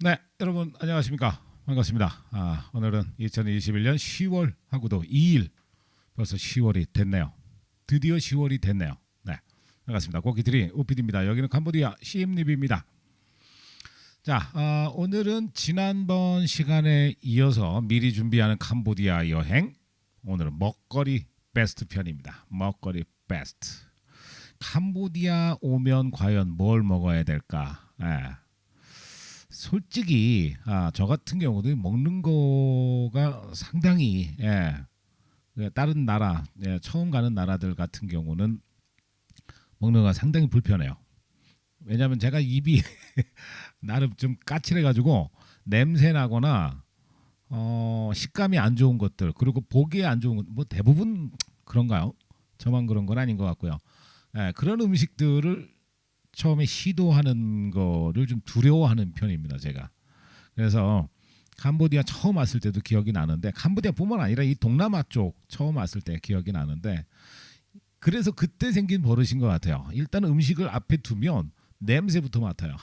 네, 여러분 안녕하십니까? 반갑습니다. 오늘은 2021년 10월 하고도 2일 벌써 10월이 됐네요. 드디어 10월이 됐네요. 네, 반갑습니다. 고기들이 우피디입니다. 여기는 캄보디아 시엠립입니다. 자, 오늘은 지난번 시간에 이어서 미리 준비하는 캄보디아 여행. 오늘은 먹거리 베스트 편입니다. 먹거리 베스트. 캄보디아 오면 과연 뭘 먹어야 될까? 솔직히 저 같은 경우도 먹는 거가 상당히 다른 나라 처음 가는 나라들 같은 경우는 먹는 거가 상당히 불편해요. 왜냐하면 제가 입이 나름 좀 까칠해가지고 냄새 나거나 식감이 안 좋은 것들 그리고 보기에 안 좋은 것 뭐 대부분 그런가요? 저만 그런 건 아닌 것 같고요. 그런 음식들을 처음에 시도하는 거를 좀 두려워하는 편입니다, 제가. 그래서 캄보디아 처음 왔을 때도 기억이 나는데 캄보디아뿐만 아니라 이 동남아 쪽 처음 왔을 때 기억이 나는데 그래서 그때 생긴 버릇인 것 같아요. 일단 음식을 앞에 두면 냄새부터 맡아요.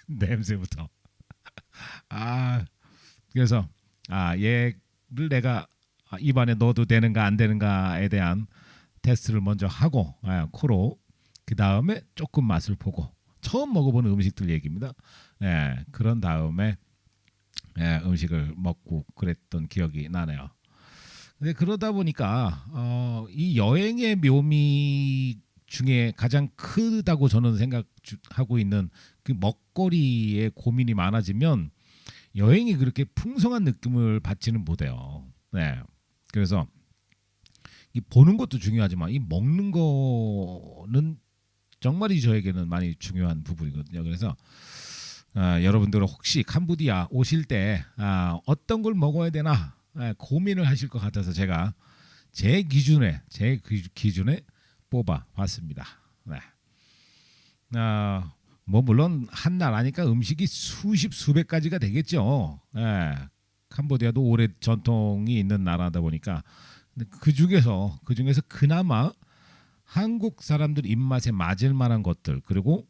냄새부터. 그래서 얘를 내가 입안에 넣어도 되는가 안 되는가에 대한 테스트를 먼저 하고 코로 그 다음에 조금 맛을 보고 처음 먹어보는 음식들 얘기입니다. 그런 다음에 음식을 먹고 그랬던 기억이 나네요. 근데 그러다 보니까 이 여행의 묘미 중에 가장 크다고 저는 생각하고 있는 그 먹거리에 고민이 많아지면 여행이 그렇게 풍성한 느낌을 받지는 못해요. 그래서 이 보는 것도 중요하지만 이 먹는 거는 정말이 저에게는 많이 중요한 부분이거든요. 그래서 여러분들은 혹시 캄보디아 오실 때 어떤 걸 먹어야 되나 고민을 하실 것 같아서 제가 제 기준에 뽑아봤습니다. 뭐 물론 한 나라니까 음식이 수백 가지가 되겠죠. 캄보디아도 오래 전통이 있는 나라다 보니까 그 중에서 그나마 한국 사람들 입맛에 맞을 만한 것들 그리고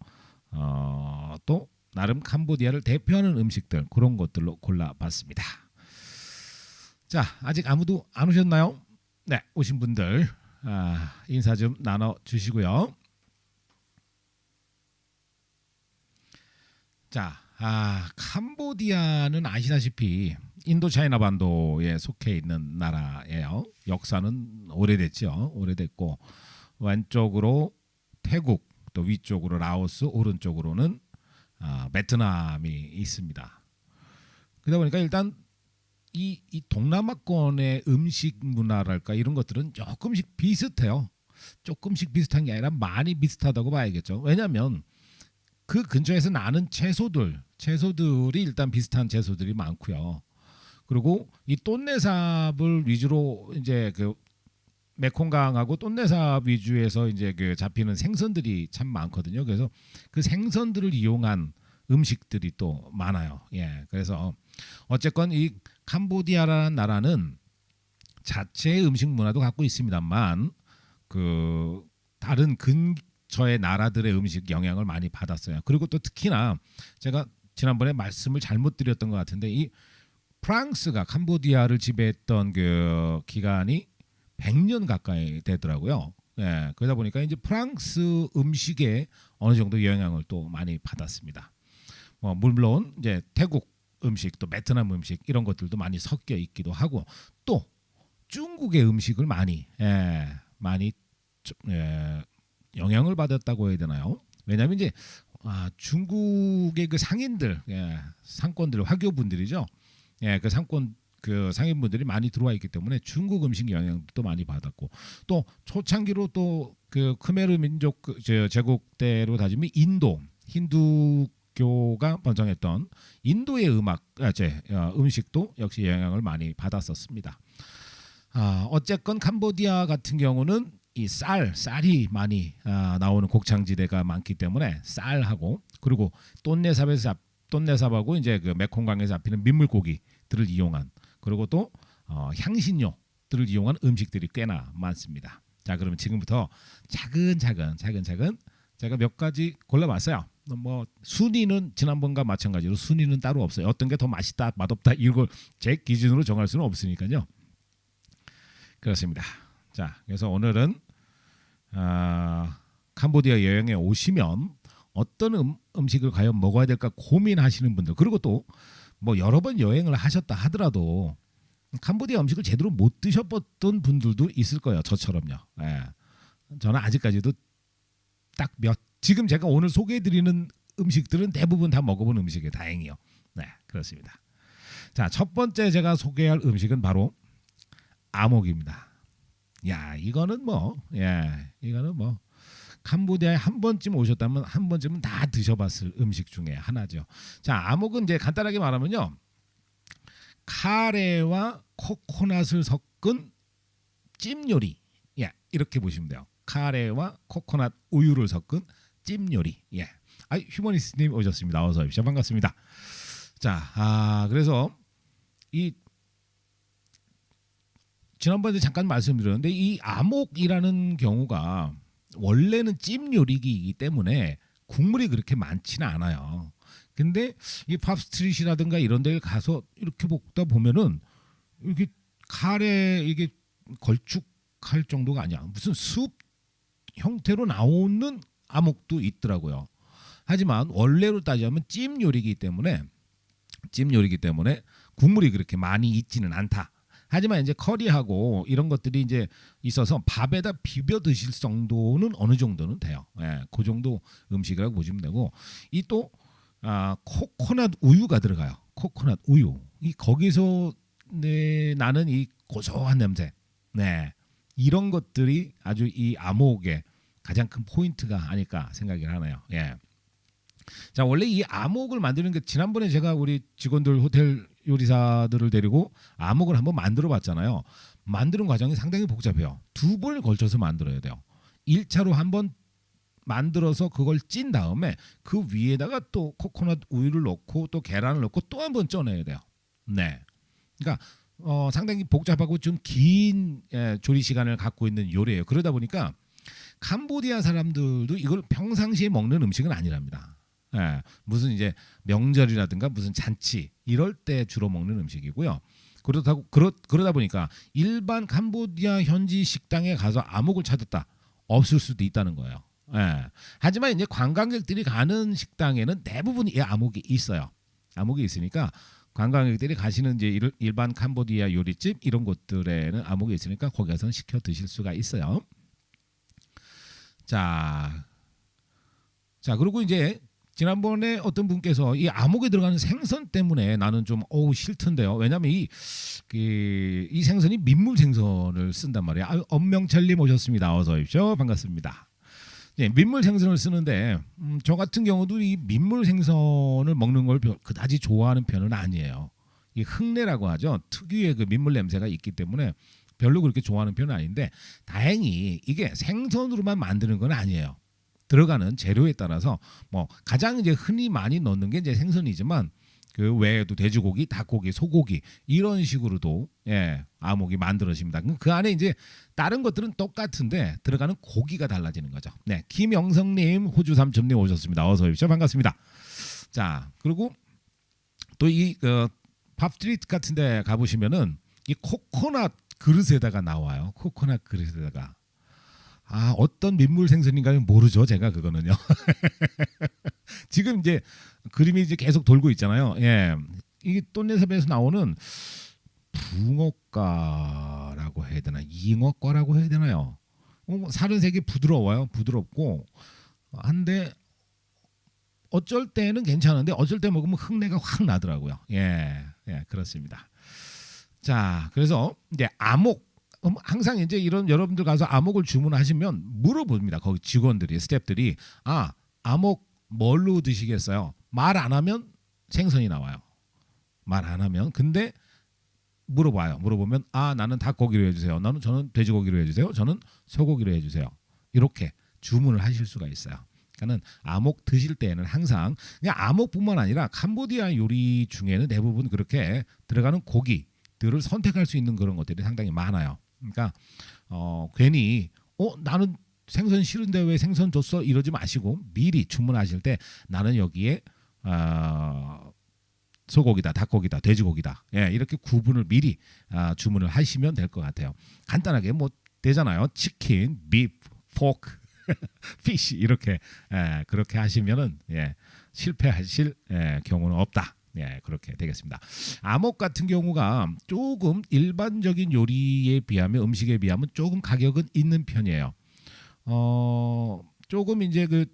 또 나름 캄보디아를 대표하는 음식들 그런 것들로 골라봤습니다. 자, 아직 아무도 안 오셨나요? 네, 오신 분들 인사 좀 나눠주시고요. 자, 캄보디아는 아시다시피 인도차이나 반도에 속해 있는 나라예요. 역사는 오래됐고 왼쪽으로 태국, 또 위쪽으로 라오스, 오른쪽으로는 베트남이 있습니다. 그러다 보니까 일단 이 동남아권의 음식 문화랄까 이런 것들은 조금씩 비슷해요. 조금씩 비슷한 게 아니라 많이 비슷하다고 봐야겠죠. 왜냐하면 그 근처에서 나는 채소들이 일단 비슷한 채소들이 많고요. 그리고 이 똠네삽을 위주로 이제 그 메콩강하고 똠네삽 위주에서 이제 그 잡히는 생선들이 참 많거든요. 그래서 그 생선들을 이용한 음식들이 또 많아요. 그래서 어쨌건 이 캄보디아라는 나라는 자체의 음식 문화도 갖고 있습니다만 그 다른 근처의 나라들의 음식 영향을 많이 받았어요. 그리고 또 특히나 제가 지난번에 말씀을 잘못 드렸던 것 같은데 이 프랑스가 캄보디아를 지배했던 그 기간이 100년 가까이 되더라고요. 그러다 보니까 이제 프랑스 음식에 어느 정도 영향을 또 많이 받았습니다. 물론 이제 태국 음식 또 베트남 음식 이런 것들도 많이 섞여 있기도 하고 또 중국의 음식을 많이 영향을 받았다고 해야 되나요? 왜냐하면 이제 중국의 그 상인들 상권들 화교분들이죠. 그 상인분들이 많이 들어와 있기 때문에 중국 음식 영향도 많이 받았고 또 초창기로 또 그 크메르 민족 제국 때로 따지면 힌두교가 번성했던 인도의 음식도 역시 영향을 많이 받았었습니다. 어쨌건 캄보디아 같은 경우는 이 쌀이 많이 나오는 곡창지대가 많기 때문에 쌀하고 그리고 똠네삽하고 이제 그 메콩강에서 잡히는 민물고기들을 이용한 그리고 또 향신료들을 이용한 음식들이 꽤나 많습니다. 자, 그러면 지금부터 차근차근 제가 몇 가지 골라봤어요. 뭐 순위는 지난번과 마찬가지로 순위는 따로 없어요. 어떤 게 더 맛있다, 맛없다 이걸 제 기준으로 정할 수는 없으니까요. 그렇습니다. 자, 그래서 오늘은 캄보디아 여행에 오시면 어떤 음식을 과연 먹어야 될까 고민하시는 분들, 그리고 또 뭐 여러 번 여행을 하셨다 하더라도 캄보디아 음식을 제대로 못 드셔봤던 분들도 있을 거예요. 저처럼요. 예. 저는 아직까지도 딱 지금 제가 오늘 소개해드리는 음식들은 대부분 다 먹어본 음식이에요. 다행히요. 네, 그렇습니다. 자, 첫 번째 제가 소개할 음식은 바로 아목입니다. 야, 이거는 뭐 캄보디아에 한 번쯤 오셨다면 한 번쯤은 다 드셔봤을 음식 중에 하나죠. 자, 아목은 이제 간단하게 말하면요, 카레와 코코넛을 섞은 찜 요리. 예, 이렇게 보시면 돼요. 카레와 코코넛 우유를 섞은 찜 요리. 예. 휴머니스트님 오셨습니다. 어서 오십시오. 반갑습니다. 자, 그래서 이 지난번에 잠깐 말씀드렸는데 이 아목이라는 경우가 원래는 찜 요리이기 때문에 국물이 그렇게 많지는 않아요. 근데 이 팝스트릿이라든가 이런 데를 가서 이렇게 먹다 보면은 이렇게 카레 이게 걸쭉할 정도가 아니야. 무슨 숲 형태로 나오는 아목도 있더라고요. 하지만 원래로 따지자면 찜 요리이기 때문에 국물이 그렇게 많이 있지는 않다. 하지만 이제 커리하고 이런 것들이 이제 있어서 밥에다 비벼 드실 정도는 어느 정도는 돼요. 예, 그 정도 음식이라고 보시면 되고, 이 또 코코넛 우유가 들어가요. 코코넛 우유. 이 거기서 나는 이 고소한 냄새. 네, 이런 것들이 아주 이 아목의 가장 큰 포인트가 아닐까 생각이 하네요. 예. 자, 원래 이 아목을 만드는 게 지난번에 제가 우리 직원들 호텔 요리사들을 데리고 아목을 한번 만들어 봤잖아요. 만드는 과정이 상당히 복잡해요. 2번을 걸쳐서 만들어야 돼요. 1차로 한번 만들어서 그걸 찐 다음에 그 위에다가 또 코코넛 우유를 넣고 또 계란을 넣고 또 한번 쪄내야 돼요. 네. 그러니까 상당히 복잡하고 좀 긴 조리 시간을 갖고 있는 요리예요. 그러다 보니까 캄보디아 사람들도 이걸 평상시에 먹는 음식은 아니랍니다. 예, 무슨 이제 명절이라든가 무슨 잔치 이럴 때 주로 먹는 음식이고요. 그러다 보니까 일반 캄보디아 현지 식당에 가서 아목을 찾았다 없을 수도 있다는 거예요. 예. 하지만 이제 관광객들이 가는 식당에는 대부분 이 아목이 있어요. 아목이 있으니까 관광객들이 가시는 이제 일반 캄보디아 요리집 이런 곳들에는 아목이 있으니까 거기 가서 시켜 드실 수가 있어요. 자, 그리고 이제 지난번에 어떤 분께서 이 아목에 들어가는 생선 때문에 나는 좀 싫던데요. 왜냐하면 이 생선이 민물 생선을 쓴단 말이에요. 엄명철님 오셨습니다. 어서 오십시오. 반갑습니다. 예, 민물 생선을 쓰는데 저 같은 경우도 이 민물 생선을 먹는 걸 그다지 좋아하는 편은 아니에요. 이 흙내라고 하죠. 특유의 그 민물 냄새가 있기 때문에 별로 그렇게 좋아하는 편은 아닌데, 다행히 이게 생선으로만 만드는 건 아니에요. 들어가는 재료에 따라서 뭐 가장 이제 흔히 많이 넣는 게 이제 생선이지만 그 외에도 돼지고기, 닭고기, 소고기 이런 식으로도 아목이 만들어집니다. 그 안에 이제 다른 것들은 똑같은데 들어가는 고기가 달라지는 거죠. 네, 김영성님, 호주 삼촌님 오셨습니다. 어서 오십시오. 반갑습니다. 자, 그리고 또 이 팝스트리트 같은데 가보시면은 이 코코넛 그릇에다가 나와요. 코코넛 그릇에다가. 어떤 민물 생선인가는 모르죠. 제가 그거는요. 지금 이제 그림이 이제 계속 돌고 있잖아요. 예, 이게 똠네삽에서 나오는 붕어과라고 해야 되나, 잉어과라고 해야 되나요? 살은 되게 부드럽고 한데 어쩔 때는 괜찮은데 어쩔 때 먹으면 흙내가 확 나더라고요. 예, 그렇습니다. 자, 그래서 이제 아목. 항상 이제 이런 여러분들 가서 아목을 주문하시면 물어봅니다. 거기 직원들이, 스태프들이 아목 뭘로 드시겠어요? 말 안 하면 생선이 나와요. 말 안 하면. 근데 물어봐요. 물어보면 나는 닭고기로 해주세요. 저는 돼지고기로 해주세요. 저는 소고기로 해주세요. 이렇게 주문을 하실 수가 있어요. 그러니까는 아목 드실 때에는 항상 그냥 아목뿐만 아니라 캄보디아 요리 중에는 대부분 그렇게 들어가는 고기들을 선택할 수 있는 그런 것들이 상당히 많아요. 그러니까 괜히 나는 생선 싫은데 왜 생선 줬어? 이러지 마시고 미리 주문하실 때 나는 여기에 소고기다, 닭고기다, 돼지고기다. 예, 이렇게 구분을 미리 주문을 하시면 될 것 같아요. 간단하게 뭐 되잖아요. 치킨, 비프, 포크, 피쉬 이렇게 그렇게 하시면은 실패하실 경우는 없다. 그렇게 되겠습니다. 아목 같은 경우가 조금 일반적인 요리에 비하면 음식에 비하면 조금 가격은 있는 편이에요. 조금 이제 그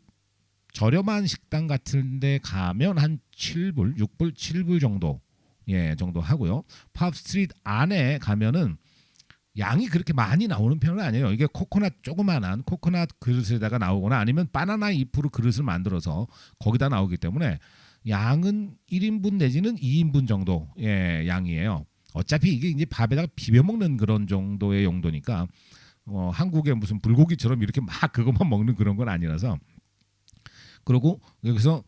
저렴한 식당 같은데 가면 한 7불, 6불, 7불 정도 정도 하고요. 팝 스트리트 안에 가면은 양이 그렇게 많이 나오는 편은 아니에요. 이게 코코넛 조그만한 코코넛 그릇에다가 나오거나 아니면 바나나 잎으로 그릇을 만들어서 거기다 나오기 때문에 양은 1인분 내지는 2인분 정도 양이에요. 어차피 이게 이제 밥에다가 비벼 먹는 그런 정도의 용도니까 한국의 무슨 불고기처럼 이렇게 막 그것만 먹는 그런 건 아니라서. 그리고 여기서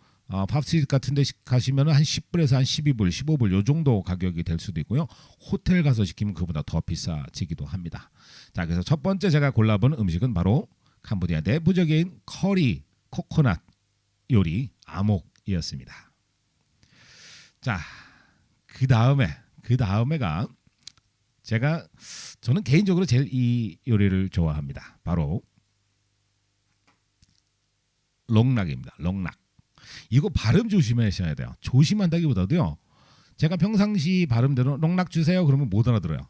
팝스트리트 같은 데 가시면 한 10불에서 한 12불, 15불 요 정도 가격이 될 수도 있고요. 호텔 가서 시키면 그보다 더 비싸지기도 합니다. 자, 그래서 첫 번째 제가 골라본 음식은 바로 캄보디아 내부적인 커리 코코넛 요리 아목이었습니다. 자, 그 다음에가 저는 개인적으로 제일 이 요리를 좋아합니다. 바로 롱락입니다. 롱락. 이거 발음 조심하셔야 돼요. 조심한다기보다도요. 제가 평상시 발음대로 롱락 주세요. 그러면 못 알아들어요.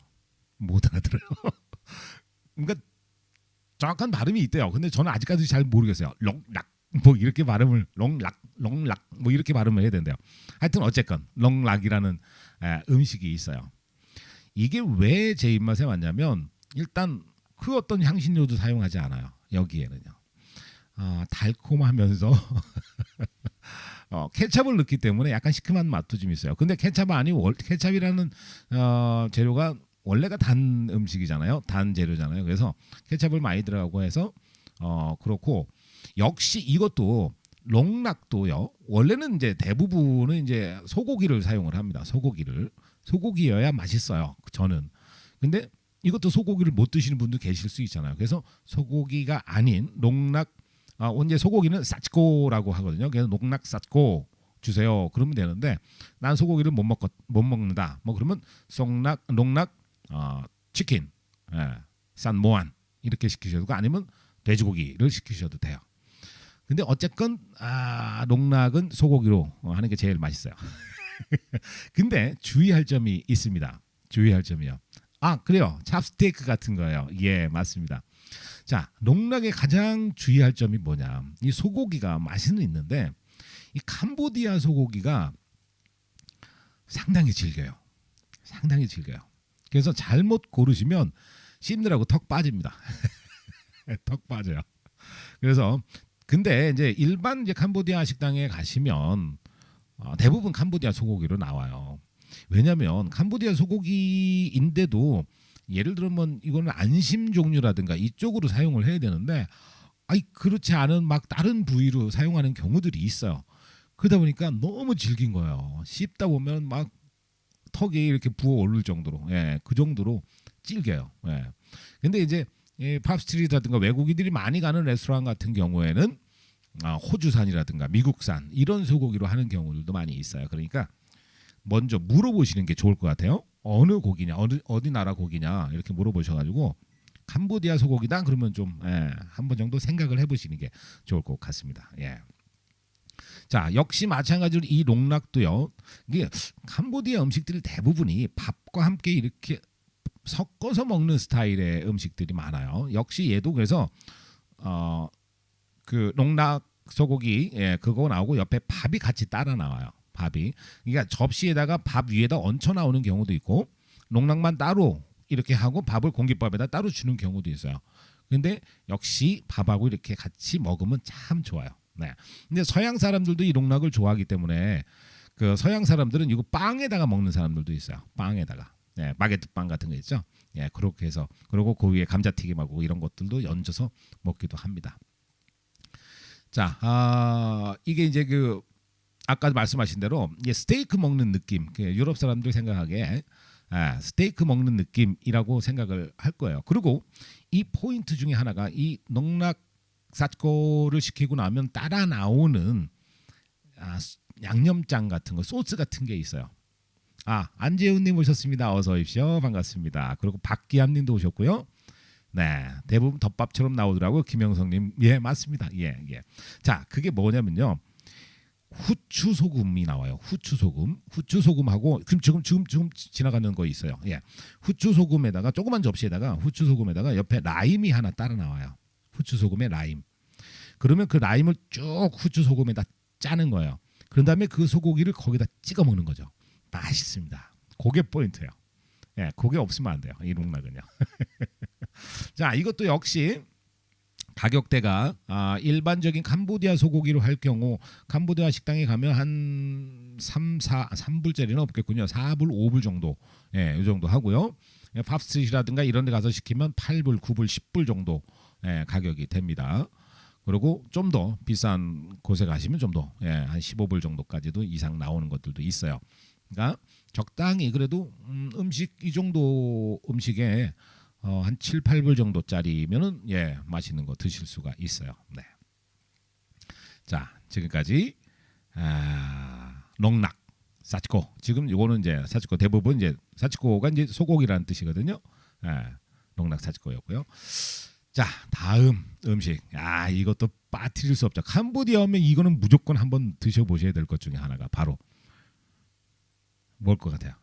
그러니까 정확한 발음이 있대요. 근데 저는 아직까지 잘 모르겠어요. 롱락 뭐 이렇게 발음을 롱락 뭐 이렇게 발음을 해야 된대요. 하여튼 어쨌건 롱락이라는 음식이 있어요. 이게 왜 제 입맛에 왔냐면 일단 그 어떤 향신료도 사용하지 않아요. 여기에는요. 달콤하면서 케찹을 넣기 때문에 약간 시큼한 맛도 좀 있어요. 근데 케찹 아니고 케찹이라는 재료가 원래가 단 음식이잖아요. 단 재료잖아요. 그래서 케찹을 많이 들어가고 해서 그렇고 역시 이것도 롱락도요. 원래는 이제 대부분은 이제 소고기를 사용을 합니다. 소고기여야 맛있어요. 저는. 근데 이것도 소고기를 못 드시는 분도 계실 수 있잖아요. 그래서 소고기가 아닌 롱락 언제 소고기는 사치코라고 하거든요. 그래서 농락 사치코 주세요. 그러면 되는데 난 소고기를 못 먹는다. 뭐 그러면 농락 치킨, 산모안 이렇게 시키셔도 되고 아니면 돼지고기를 시키셔도 돼요. 근데 어쨌건 농락은 소고기로 하는 게 제일 맛있어요. 근데 주의할 점이 있습니다. 주의할 점이요. 그래요. 찹스테이크 같은 거예요. 예, 맞습니다. 자, 농락의 가장 주의할 점이 뭐냐? 이 소고기가 맛은 있는데 이 캄보디아 소고기가 상당히 질겨요. 그래서 잘못 고르시면 씹느라고 턱 빠집니다. 턱 빠져요. 그래서 근데 이제 일반 이제 캄보디아 식당에 가시면 대부분 캄보디아 소고기로 나와요. 왜냐하면 캄보디아 소고기인데도 예를 들면 이거는 안심 종류라든가 이쪽으로 사용을 해야 되는데 그렇지 않은 막 다른 부위로 사용하는 경우들이 있어요. 그러다 보니까 너무 질긴 거예요. 씹다 보면 막 턱이 이렇게 부어오를 정도로 그 정도로 질겨요. 근데 이제 팝스트리트라든가 외국인들이 많이 가는 레스토랑 같은 경우에는 호주산이라든가 미국산 이런 소고기로 하는 경우들도 많이 있어요. 그러니까 먼저 물어보시는 게 좋을 것 같아요. 어느 고기냐, 어디 나라 고기냐 이렇게 물어보셔가지고 캄보디아 소고기다 그러면 좀 한 번 정도 생각을 해보시는 게 좋을 것 같습니다. 자, 역시 마찬가지로 이 롱락도요. 이게 캄보디아 음식들 대부분이 밥과 함께 이렇게 섞어서 먹는 스타일의 음식들이 많아요. 역시 얘도 그래서 그 롱락 소고기 그거 나오고 옆에 밥이 같이 따라 나와요. 밥이 그러니까 접시에다가 밥 위에다 얹혀 나오는 경우도 있고 롱락만 따로 이렇게 하고 밥을 공깃밥에다 따로 주는 경우도 있어요. 근데 역시 밥하고 이렇게 같이 먹으면 참 좋아요. 근데 서양 사람들도 이 롱락을 좋아하기 때문에 그 서양 사람들은 이거 빵에다가 먹는 사람들도 있어요. 빵에다가 바게트 빵 같은 거 있죠. 그렇게 해서 그리고 그 위에 감자튀김하고 이런 것들도 얹어서 먹기도 합니다. 자, 이게 이제 그 아까 말씀하신 대로 이게 스테이크 먹는 느낌, 유럽 사람들 생각하기에 스테이크 먹는 느낌이라고 생각을 할 거예요. 그리고 이 포인트 중에 하나가 이 농락 사치코를 시키고 나면 따라 나오는 양념장 같은 거, 소스 같은 게 있어요. 안재훈님 오셨습니다. 어서 오십시오. 반갑습니다. 그리고 박기함님도 오셨고요. 네, 대부분 덮밥처럼 나오더라고요. 김영성님, 예, 맞습니다. 예. 자, 그게 뭐냐면요, 후추 소금이 나와요. 후추 소금하고 지금 지나가는 거 있어요. 예, 후추 소금에다가 조그만 접시에다가 후추 소금에다가 옆에 라임이 하나 따라 나와요. 후추 소금에 라임. 그러면 그 라임을 쭉 후추 소금에다 짜는 거예요. 그런 다음에 그 소고기를 거기다 찍어 먹는 거죠. 맛있습니다. 그게 포인트예요. 예, 그게 없으면 안 돼요. 이 롱락은요. 자, 이것도 역시 가격대가 일반적인 캄보디아 소고기로 할 경우 캄보디아 식당에 가면 한 3불짜리는 없겠군요. 4불, 5불 정도. 예, 이 정도 하고요. 팝스트릿이라든가 이런 데 가서 시키면 8불, 9불, 10불 정도 가격이 됩니다. 그리고 좀 더 비싼 곳에 가시면 좀 더 한 15불 정도까지도 이상 나오는 것들도 있어요. 그러니까 적당히 그래도 음식 이 정도 음식에 한 7, 8불 정도짜리면은 맛있는 거 드실 수가 있어요. 네. 자, 지금까지 롱락 사치코. 지금 이거는 이제 사치코 대부분 이제 사치코가 이제 소고기라는 뜻이거든요. 롱락 사치코였고요. 자, 다음 음식. 이것도 빠뜨릴 수 없죠. 캄보디아 오면 이거는 무조건 한번 드셔보셔야 될 것 중에 하나가 바로 뭘 것 같아요?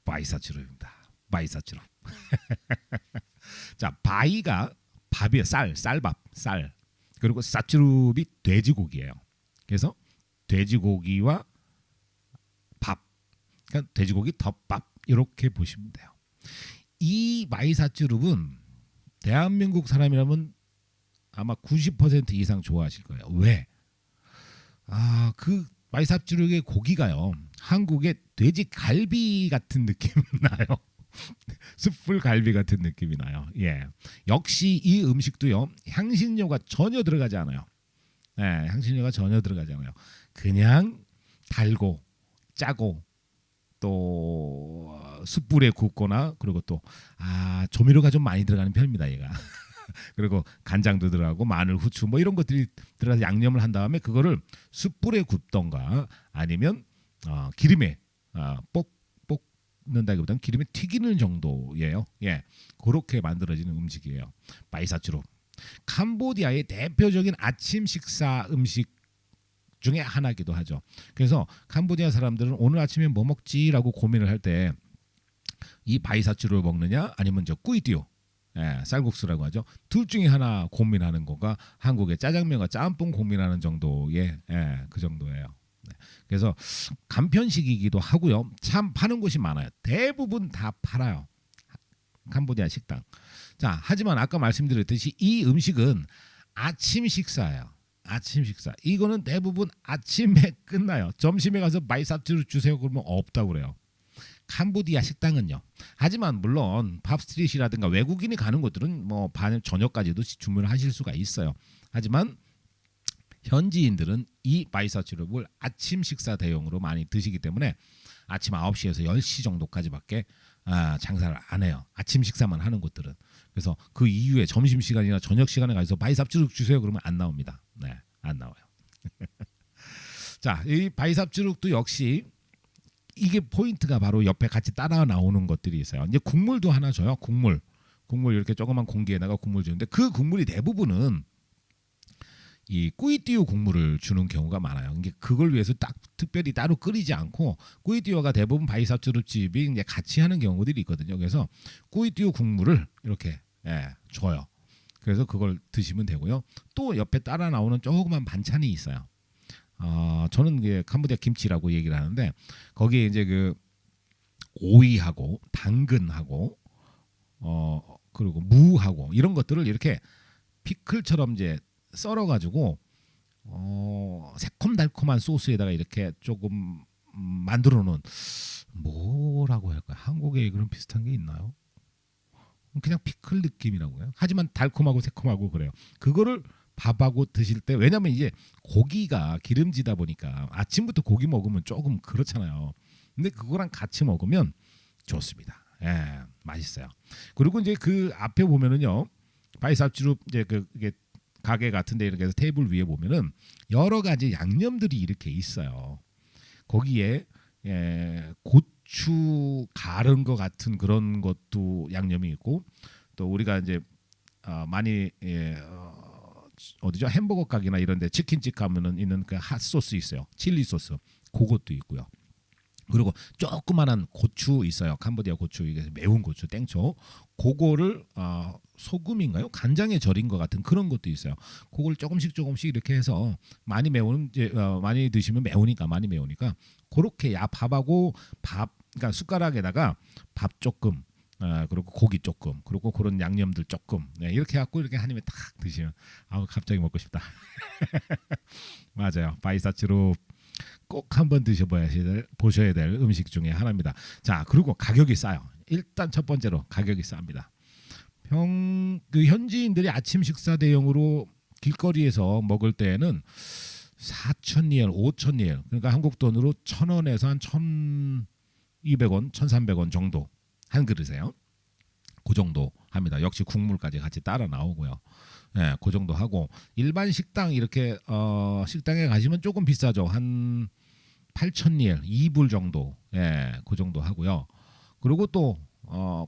바이사츠루입니다. 바이사츠루. 자, 바이가 밥이에요. 쌀밥. 그리고 사츠루비 돼지고기예요. 그래서 돼지고기와 밥. 그러니까 돼지고기 덮밥 이렇게 보시면 돼요. 이 바이사츠루는 대한민국 사람이라면 아마 90% 이상 좋아하실 거예요. 왜? 그 바이사츠루의 고기가요, 한국의 돼지 갈비 같은 느낌이 나요. 숯불 갈비 같은 느낌이 나요. 예, 역시 이 음식도요, 향신료가 전혀 들어가지 않아요. 향신료가 전혀 들어가지 않아요. 그냥 달고 짜고 또 숯불에 굽거나, 그리고 또 조미료가 좀 많이 들어가는 편입니다, 얘가. 그리고 간장도 들어가고 마늘, 후추 뭐 이런 것들이 들어가서 양념을 한 다음에 그거를 숯불에 굽던가 아니면 기름에 볶는다기보다는 기름에 튀기는 정도예요. 예, 그렇게 만들어지는 음식이에요. 바이사츠루. 캄보디아의 대표적인 아침 식사 음식 중에 하나이기도 하죠. 그래서 캄보디아 사람들은 오늘 아침에 뭐 먹지라고 고민을 할 때 이 바이사츠루를 먹느냐 아니면 저 꾸이띠오, 쌀국수라고 하죠. 둘 중에 하나 고민하는 거가 한국의 짜장면과 짬뽕 고민하는 정도의 그 정도예요. 그래서 간편식이기도 하고요. 참 파는 곳이 많아요. 대부분 다 팔아요, 캄보디아 식당. 자, 하지만 아까 말씀드렸듯이 이 음식은 아침 식사예요. 아침 식사. 이거는 대부분 아침에 끝나요. 점심에 가서 바이사츠루 주세요 그러면 없다고 그래요, 캄보디아 식당은요. 하지만 물론 팝스트릿이라든가 외국인이 가는 곳들은 뭐 저녁까지도 주문을 하실 수가 있어요. 하지만 현지인들은 이 바이사츠루를 아침 식사 대용으로 많이 드시기 때문에 아침 9시에서 10시 정도까지밖에 장사를 안 해요, 아침 식사만 하는 곳들은. 그래서 그 이후에 점심시간이나 저녁시간에 가서 바이사츠루 주세요 그러면 안 나옵니다. 네, 안 나와요. 자, 이 바이사츠루도 역시 이게 포인트가 바로 옆에 같이 따라 나오는 것들이 있어요. 이제 국물도 하나 줘요. 국물 이렇게 조그만 공기에다가 국물 주는데 그 국물이 대부분은 이 꾸이띠오 국물을 주는 경우가 많아요. 이게 그걸 위해서 특별히 따로 끓이지 않고 꾸이띠오가 대부분 바이사츠루 집이 이제 같이 하는 경우들이 있거든요. 그래서 꾸이띠오 국물을 이렇게 줘요. 그래서 그걸 드시면 되고요. 또 옆에 따라 나오는 조그만 반찬이 있어요. 저는 이게 캄보디아 김치라고 얘기를 하는데 거기에 이제 그 오이하고 당근하고 그리고 무하고 이런 것들을 이렇게 피클처럼 이제 썰어가지고 새콤달콤한 소스에다가 이렇게 조금 만들어 놓은, 뭐라고 할까요? 한국에 그런 비슷한 게 있나요? 그냥 피클 느낌이라고 해요. 하지만 달콤하고 새콤하고 그래요. 그거를 밥하고 드실 때, 왜냐면 이제 고기가 기름지다 보니까 아침부터 고기 먹으면 조금 그렇잖아요. 근데 그거랑 같이 먹으면 좋습니다. 맛있어요. 그리고 이제 그 앞에 보면은요, 바이사츠루 이제 그게 가게 같은데 이렇게 해서 테이블 위에 보면은 여러 가지 양념들이 이렇게 있어요. 거기에 고추 갈은 것 같은 그런 것도 양념이 있고 또 우리가 이제 많이 어디죠? 햄버거 가게나 이런데 치킨집 가면은 있는 그 핫소스 있어요. 칠리 소스 그것도 있고요. 그리고 조그만한 고추 있어요. 캄보디아 고추 이게 매운 고추 땡초. 그거를 소금인가요? 간장에 절인 것 같은 그런 것도 있어요. 그걸 조금씩 이렇게 해서 많이 매운 이제 많이 드시면 매우니까 많이 매우니까 그렇게 밥하고 그러니까 숟가락에다가 밥 조금 그리고 고기 조금 그리고 그런 양념들 조금 이렇게 갖고 이렇게 한 입에 탁 드시면 갑자기 먹고 싶다. 맞아요. 바이사츠로 꼭 한번 보셔야 될 음식 중에 하나입니다. 자, 그리고 가격이 싸요. 일단 첫 번째로 가격이 쌉니다. 그 현지인들이 아침 식사 대용으로 길거리에서 먹을 때에는 4,000리엘, 5,000리엘 그러니까 한국 돈으로 1,000원에서 한 1,200원, 1,300원 정도 한 그릇에요. 그 정도 합니다. 역시 국물까지 같이 따라 나오고요. 그 정도 하고 일반 식당 이렇게 식당에 가시면 조금 비싸죠. 한 8,000리엘, 2불 정도. 그 정도 하고요. 그리고 또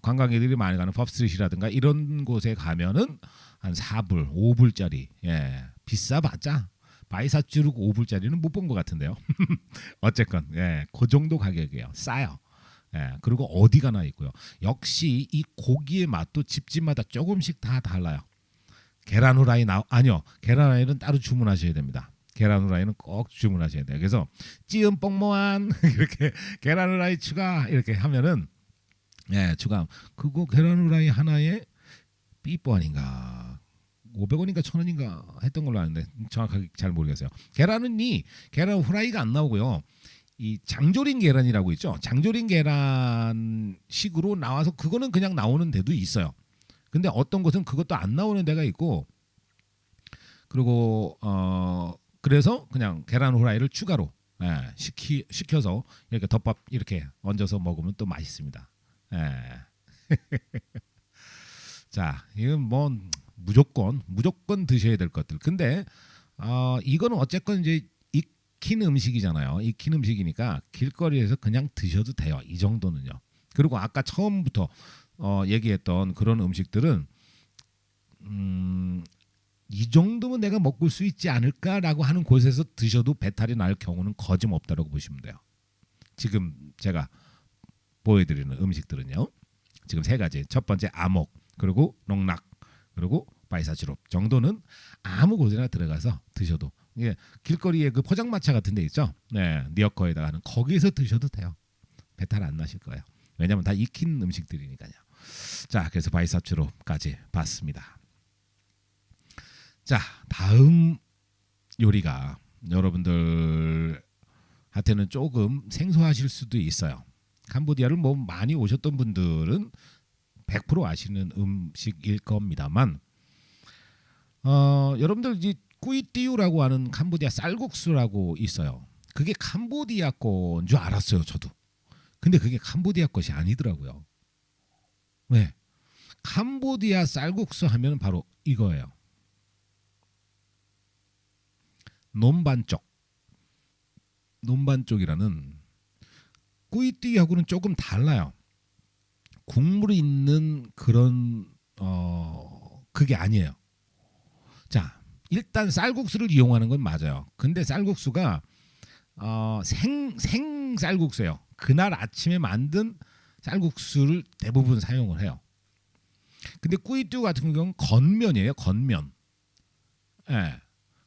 관광객들이 많이 가는 펍스트릿이라든가 이런 곳에 가면은 한 4불, 5불짜리. 비싸봤자 바이사츠룩 5불짜리는 못 본 것 같은데요. 어쨌건 그 정도 가격이에요. 싸요. 그리고 어디 가나 있고요. 역시 이 고기의 맛도 집집마다 조금씩 다 달라요. 계란 후라이 아니요. 계란 후라이는 따로 주문하셔야 됩니다. 계란 후라이는 꼭 주문하셔야 돼요. 그래서 찌은 뽕모한 이렇게 계란 후라이 추가 이렇게 하면은 추가 그거 계란 후라이 하나에 삐뽀 아닌가 500원인가 1,000원인가 했던 걸로 아는데 정확하게 잘 모르겠어요. 계란 후라이가 안 나오고요. 이 장조림 계란이라고 있죠. 장조림 계란 식으로 나와서 그거는 그냥 나오는 데도 있어요. 근데 어떤 곳은 그것도 안 나오는 데가 있고 그리고 그래서 그냥 계란 후라이를 추가로 시켜서 이렇게 덮밥 이렇게 얹어서 먹으면 또 맛있습니다. 자, 이건 뭐 무조건 드셔야 될 것들. 근데 이거는 어쨌건 이제 익힌 음식이잖아요. 익힌 음식이니까 길거리에서 그냥 드셔도 돼요. 이 정도는요. 그리고 아까 처음부터 얘기했던 그런 음식들은 이 정도면 내가 먹을 수 있지 않을까라고 하는 곳에서 드셔도 배탈이 날 경우는 거짓없다라고 보시면 돼요. 지금 제가 보여드리는 음식들은요. 지금 세 가지. 첫 번째 아목, 그리고 롱락, 그리고 바이사츠롭 정도는 아무 곳에나 들어가서 드셔도 이게 길거리에 그 포장마차 같은 데 있죠. 니어커에다가 하는 거기에서 드셔도 돼요. 배탈 안 나실 거예요. 왜냐하면 다 익힌 음식들이니까요. 자, 그래서 바이사츠롭까지 봤습니다. 자, 다음 요리가 여러분들한테는 조금 생소하실 수도 있어요. 캄보디아를 뭐 많이 오셨던 분들은 100% 아시는 음식일 겁니다만 여러분들 이 꾸이띠우라고 하는 캄보디아 쌀국수라고 있어요. 그게 캄보디아 거인 줄 알았어요, 저도. 근데 그게 캄보디아 것이 아니더라고요. 왜? 캄보디아 쌀국수 하면 바로 이거예요. 논반쪽이라는 꾸이띠하고는 조금 달라요. 국물이 있는 그런 그게 아니에요. 자, 일단 쌀국수를 이용하는 건 맞아요. 근데 쌀국수가 생 쌀국수예요. 그날 아침에 만든 쌀국수를 대부분 사용을 해요. 근데 꾸이띠우 같은 경우는 건면이에요. 건면.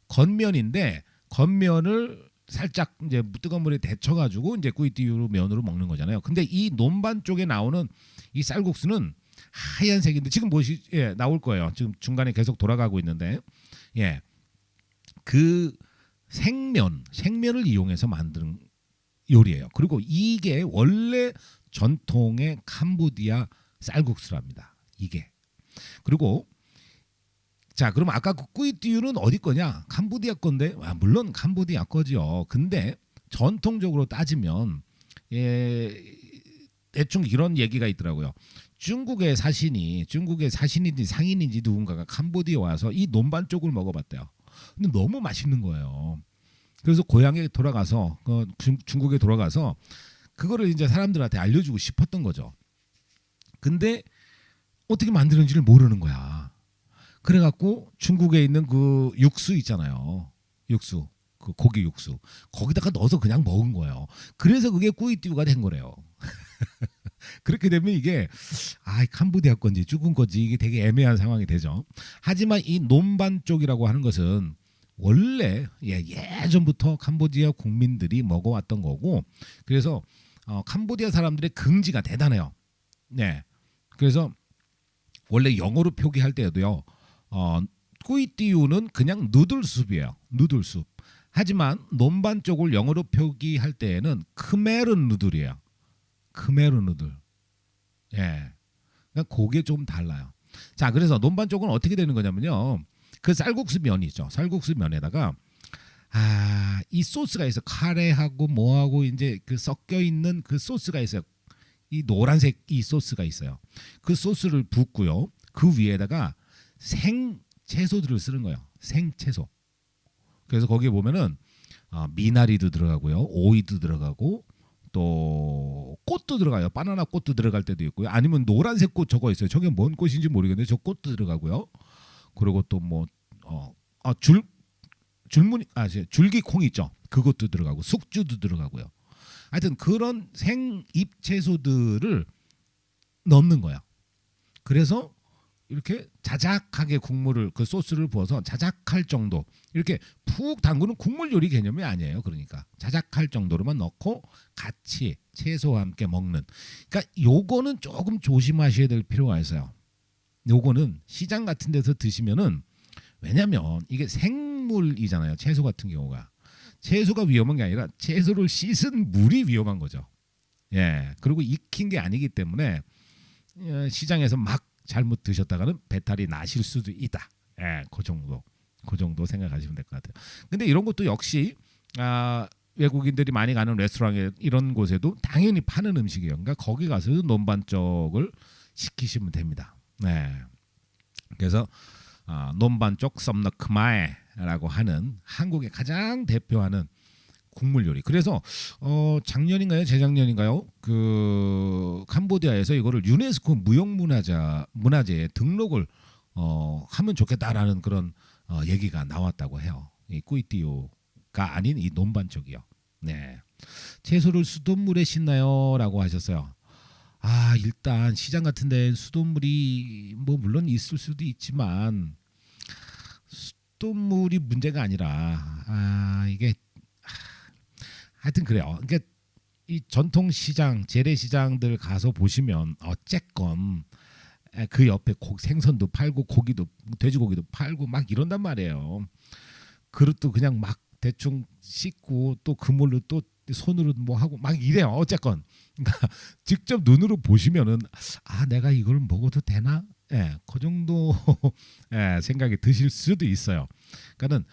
건면인데 건면을 살짝 이제 뜨거운 물에 데쳐가지고 이제 꾸이띠우 면으로 먹는 거잖아요. 근데 이 논반 쪽에 나오는 이 쌀국수는 하얀색인데 지금 나올 거예요. 지금 중간에 계속 돌아가고 있는데, 그 생면을 이용해서 만든 요리예요. 그리고 이게 원래 전통의 캄보디아 쌀국수랍니다. 이게. 그리고 자, 그럼 아까 그 꾸이띠우는 어디 거냐? 캄보디아 건데, 물론 캄보디아 거죠. 근데 전통적으로 따지면 대충 이런 얘기가 있더라고요. 중국의 사신인지 상인인지 누군가가 캄보디아에 와서 이 논반 쪽을 먹어봤대요. 근데 너무 맛있는 거예요. 그래서 고향에 돌아가서 중국에 돌아가서 그거를 이제 사람들한테 알려주고 싶었던 거죠. 근데 어떻게 만드는지를 모르는 거야. 그래갖고 중국에 있는 그 육수 있잖아요. 육수, 그 고기 육수 거기다가 넣어서 그냥 먹은 거예요. 그래서 그게 꾸이띠우가 된 거래요. 그렇게 되면 이게 캄보디아 건지 중국 건지 이게 되게 애매한 상황이 되죠. 하지만 이 논반 쪽이라고 하는 것은 원래 예전부터 캄보디아 국민들이 먹어왔던 거고, 그래서 캄보디아 사람들의 긍지가 대단해요. 네, 그래서 원래 영어로 표기할 때도요, 꾸이띠우는 그냥 누들숲이에요. 누들숲. 하지만 논반 쪽을 영어로 표기할 때에는 크메르 누들이에요. 크메르 누들. 예, 그러니까 그게 좀 달라요. 자, 그래서 논반 쪽은 어떻게 되는 거냐면요, 그 쌀국수 면이 있죠. 쌀국수 면에다가 이 소스가 있어. 카레하고 뭐하고 이제 그 섞여 있는 그 소스가 있어요. 이 노란색 이 소스가 있어요. 그 소스를 붓고요. 그 위에다가 생 채소들을 쓰는 거예요. 생 채소. 그래서 거기에 보면은 미나리도 들어가고요, 오이도 들어가고 또 꽃도 들어가요. 바나나 꽃도 들어갈 때도 있고요. 아니면 노란색 꽃 저거 있어요. 저게 뭔 꽃인지 모르겠는데 저 꽃도 들어가고요. 그리고 또 뭐 줄기콩 있죠. 그것도 들어가고 숙주도 들어가고요. 하여튼 그런 생잎 채소들을 넣는 거야. 그래서 이렇게 자작하게 국물을 그 소스를 부어서 자작할 정도, 이렇게 푹 담그는 국물 요리 개념이 아니에요. 그러니까 자작할 정도로만 넣고 같이 채소와 함께 먹는. 그러니까 요거는 조금 조심하셔야 될 필요가 있어요. 요거는 시장 같은 데서 드시면은, 왜냐면 이게 생물이잖아요. 채소 같은 경우가. 채소가 위험한 게 아니라 채소를 씻은 물이 위험한 거죠. 예. 그리고 익힌 게 아니기 때문에 시장에서 막 잘못 드셨다가는 배탈이 나실 수도 있다. 예, 그 정도 생각하시면 될 것 같아요. 근데 이런 것도 역시 외국인들이 많이 가는 레스토랑에 이런 곳에도 당연히 파는 음식이에요. 그러니까 거기 가서 논반 쪽을 시키시면 됩니다. 네. 그래서 논반 쪽 썸너크마에라고 하는 한국의 가장 대표하는 국물 요리. 그래서 작년인가요, 재작년인가요? 그 캄보디아에서 이거를 유네스코 문화재에 등록을 하면 좋겠다라는 그런 얘기가 나왔다고 해요. 이 꾸이띠오가 아닌 이 논반 쪽이요. 네. 채소를 수돗물에 씻나요?라고 하셨어요. 일단 시장 같은 데는 수돗물이 뭐 물론 있을 수도 있지만 수돗물이 문제가 아니라 이게 하여튼 그래요. 그러니까 이 전통 시장, 재래시장들 가서 보시면 어쨌건 그 옆에 생선도 팔고 고기도, 돼지고기도 팔고 막 이런단 말이에요. 그릇도 그냥 막 대충 씻고 또 그물로 또 손으로 뭐 하고 막 이래요. 어쨌건 그러니까 직접 눈으로 보시면은 내가 이걸 먹어도 되나? 예, 그 정도 생각이 드실 수도 있어요. 그러니까는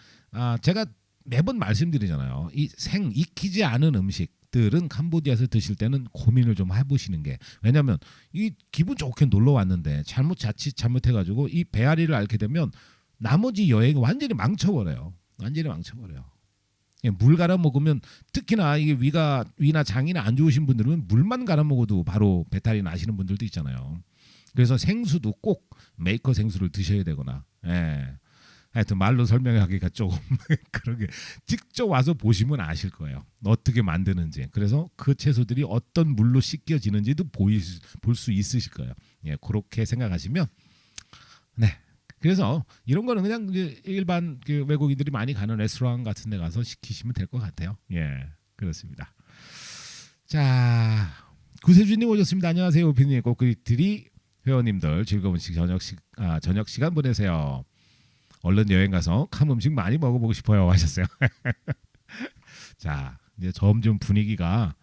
제가 매번 말씀드리잖아요. 이 익히지 않은 음식들은 캄보디아에서 드실 때는 고민을 좀 해보시는 게, 왜냐하면 이 기분 좋게 놀러 왔는데 자칫 잘못해가지고 이 배앓이를 앓게 되면 나머지 여행 완전히 망쳐버려요. 물 갈아 먹으면, 특히나 이게 위나 장이나 안 좋으신 분들은 물만 갈아 먹어도 바로 배탈이 나시는 분들도 있잖아요. 그래서 생수도 꼭 메이커 생수를 드셔야 되거나, 하여튼 말로 설명하기가 조금 그러게, 직접 와서 보시면 아실 거예요. 어떻게 만드는지. 그래서 그 채소들이 어떤 물로 씻겨지는지도 볼 수 있으실 거예요. 예, 그렇게 생각하시면, 네. 그래서 이런 거는 그냥 일반 그 외국인들이 많이 가는 레스토랑 같은 데 가서 시키시면 될 것 같아요. 예, 그렇습니다. 자, 구세주님 오셨습니다. 안녕하세요. 오피님, 꼬끄리들이 회원님들 즐거운 저녁 시간 보내세요. 얼른 여행 가서 캄 음식 많이 먹어보고 싶어요 하셨어요. 자, 이제 점점 분위기가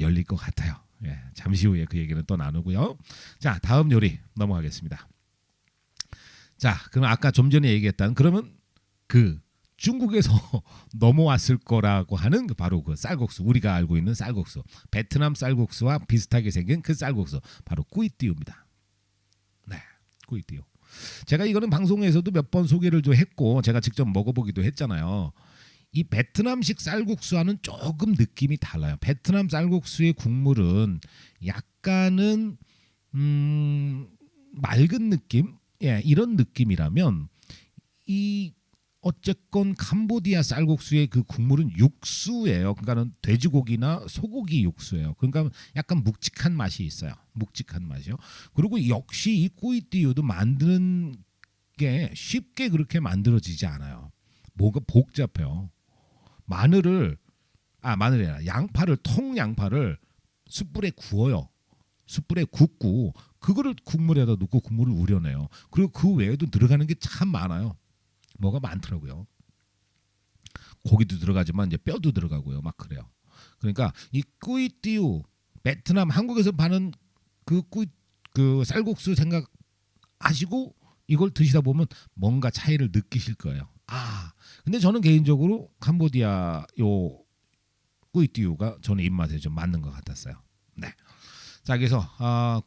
열릴 것 같아요. 예, 잠시 후에 그 얘기는 또 나누고요. 자, 다음 요리 넘어가겠습니다. 자, 그럼 아까 좀 전에 얘기했던, 그러면 그 중국에서 넘어왔을 거라고 하는 바로 그 쌀국수, 우리가 알고 있는 쌀국수, 베트남 쌀국수와 비슷하게 생긴 그 쌀국수, 바로 꾸이띠우입니다. 네, 꾸이띠우. 제가 이거는 방송에서도 몇 번 소개를 좀 했고 제가 직접 먹어보기도 했잖아요. 이 베트남식 쌀국수와는 조금 느낌이 달라요. 베트남 쌀국수의 국물은 약간은 맑은 느낌, 예, 이런 느낌이라면 이 어쨌건 캄보디아 쌀국수의 그 국물은 육수예요. 그러니까는 돼지고기나 소고기 육수예요. 그러니까 약간 묵직한 맛이 있어요. 묵직한 맛이요. 그리고 역시 이 꾸이띠우도 만드는 게 쉽게 그렇게 만들어지지 않아요. 뭐가 복잡해요. 마늘이 아니라 양파를, 통양파를 숯불에 구워요. 숯불에 굽고 그거를 국물에다 넣고 국물을 우려내요. 그리고 그 외에도 들어가는 게 참 많아요. 뭐가 많더라고요. 고기도 들어가지만 이제 뼈도 들어가고요. 막 그래요. 그러니까 이 꾸이띠우, 베트남, 한국에서 파는 그 쌀국수 생각하시고 이걸 드시다 보면 뭔가 차이를 느끼실 거예요. 근데 저는 개인적으로 캄보디아 요 꾸이띠우가 저는 입맛에 좀 맞는 것 같았어요. 네. 자, 그래서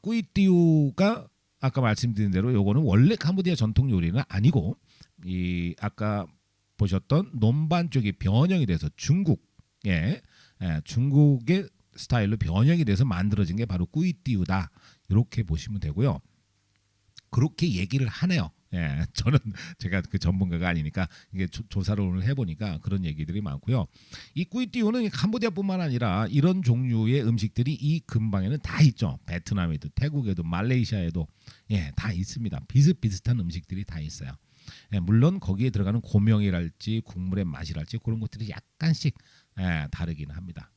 꾸이띠우가 아까 말씀드린 대로 요거는 원래 캄보디아 전통 요리는 아니고 이 아까 보셨던 논반 쪽이 변형이 돼서 중국의 스타일로 변형이 돼서 만들어진 게 바로 꾸이띠우다. 이렇게 보시면 되고요. 그렇게 얘기를 하네요. 예, 저는 제가 그 전문가가 아니니까 이게 조사를 오늘 해보니까 그런 얘기들이 많고요. 이 꾸이띠우는 캄보디아뿐만 아니라 이런 종류의 음식들이 이 근방에는 다 있죠. 베트남에도, 태국에도, 말레이시아에도 다 있습니다. 비슷비슷한 음식들이 다 있어요. 물론 거기에 들어가는 고명이랄지 국물의 맛이랄지 그런 것들이 약간씩 다르긴 합니다.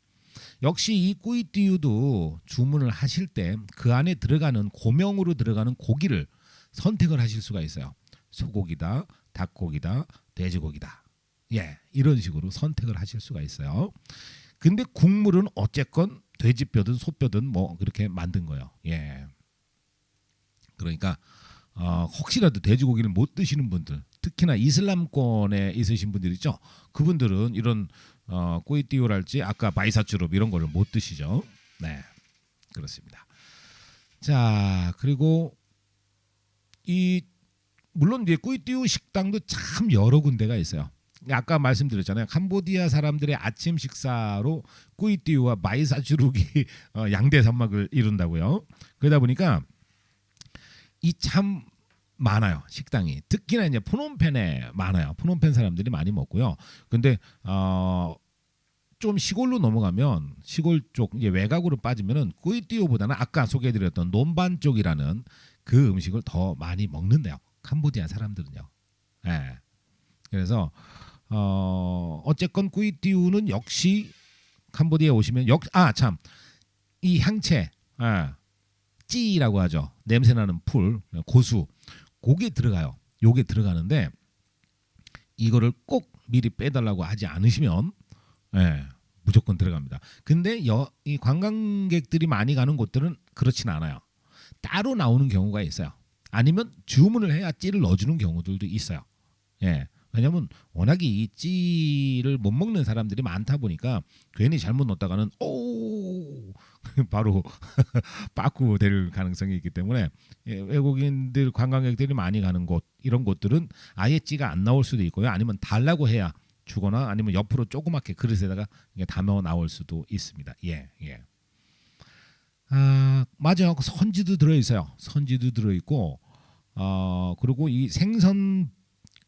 역시 이 꾸이띠우도 주문을 하실 때 그 안에 들어가는 고명으로 들어가는 고기를 선택을 하실 수가 있어요. 소고기다, 닭고기다, 돼지고기다. 이런 식으로 선택을 하실 수가 있어요. 근데 국물은 어쨌건 돼지뼈든 소뼈든 뭐 그렇게 만든 거예요. 그러니까 혹시라도 돼지고기를 못 드시는 분들, 특히나 이슬람권에 있으신 분들 있죠. 그분들은 이런 꾸이띠우랄지 아까 바이사쭈룹 이런 거를 못 드시죠. 네, 그렇습니다. 자, 그리고 물론 이제 꾸이띠우 식당도 참 여러 군데가 있어요. 아까 말씀드렸잖아요. 캄보디아 사람들의 아침 식사로 꾸이띠우와 바이사쭈룩이 양대 산맥을 이룬다고요. 그러다 보니까 이 참 많아요. 식당이. 특히나 이제 프놈펜에 많아요. 프놈펜 사람들이 많이 먹고요. 근데 좀 시골로 넘어가면 시골 쪽 이제 외곽으로 빠지면은 꾸이띠우보다는 아까 소개해드렸던 논반 쪽이라는 그 음식을 더 많이 먹는데요. 캄보디아 사람들은요. 그래서 어쨌건 꾸이띠우는 역시 캄보디아에 오시면 이 향채, 찌라고 하죠. 냄새나는 풀, 고수, 그게 들어가요. 요게 들어가는데 이거를 꼭 미리 빼달라고 하지 않으시면 무조건 들어갑니다. 근데 이 관광객들이 많이 가는 곳들은 그렇진 않아요. 따로 나오는 경우가 있어요. 아니면 주문을 해야 찌를 넣어주는 경우들도 있어요. 왜냐하면 워낙에 이 찌를 못 먹는 사람들이 많다 보니까 괜히 잘못 넣었다가는 바로 빠꾸 될 가능성이 있기 때문에 외국인들 관광객들이 많이 가는 곳 이런 곳들은 아예 찌가 안 나올 수도 있고요. 아니면 달라고 해야 주거나 아니면 옆으로 조그맣게 그릇에다가 담아 나올 수도 있습니다. 맞아요. 선지도 들어 있어요. 선지도 들어 있고 그리고 이 생선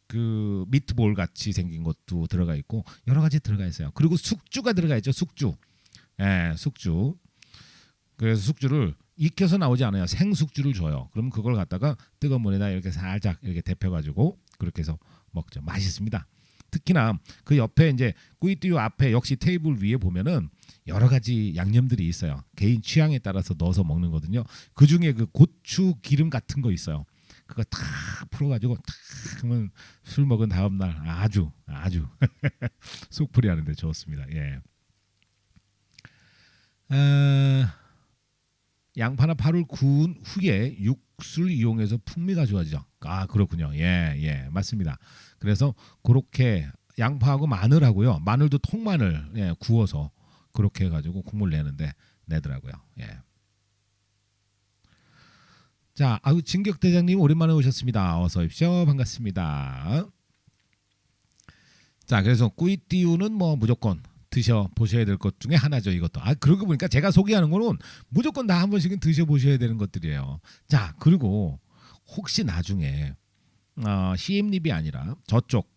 그 미트볼 같이 생긴 것도 들어가 있고 여러 가지 들어가 있어요. 그리고 숙주가 들어가 있죠. 숙주. 숙주. 그래서 숙주를 익혀서 나오지 않아요. 생숙주를 줘요. 그럼 그걸 갖다가 뜨거운 물에다 이렇게 살짝 이렇게 데펴가지고 그렇게 해서 먹죠. 맛있습니다. 특히나 그 옆에 이제 꾸이띠우 앞에 역시 테이블 위에 보면은 여러 가지 양념들이 있어요. 개인 취향에 따라서 넣어서 먹는 거거든요. 그 중에 그 고추 기름 같은 거 있어요. 그거 탁 풀어가지고 탁 하면 술 먹은 다음 날 아주 속풀이 하는데 좋습니다. 양파나 파를 구운 후에 육수를 이용해서 풍미가 좋아지죠. 그렇군요. 맞습니다. 그래서 그렇게 양파하고 마늘하고요. 마늘도 통마늘 구워서 그렇게 해가지고 국물 내는데 내더라고요. 예. 자, 진격 대장님 오랜만에 오셨습니다. 어서 오십시오. 반갑습니다. 자, 그래서 꾸이띠우는 뭐 무조건 드셔 보셔야 될 것 중에 하나죠. 이것도. 그러고 보니까 제가 소개하는 거는 무조건 다 한 번씩은 드셔 보셔야 되는 것들이에요. 자, 그리고 혹시 나중에 CM립이 아니라 저쪽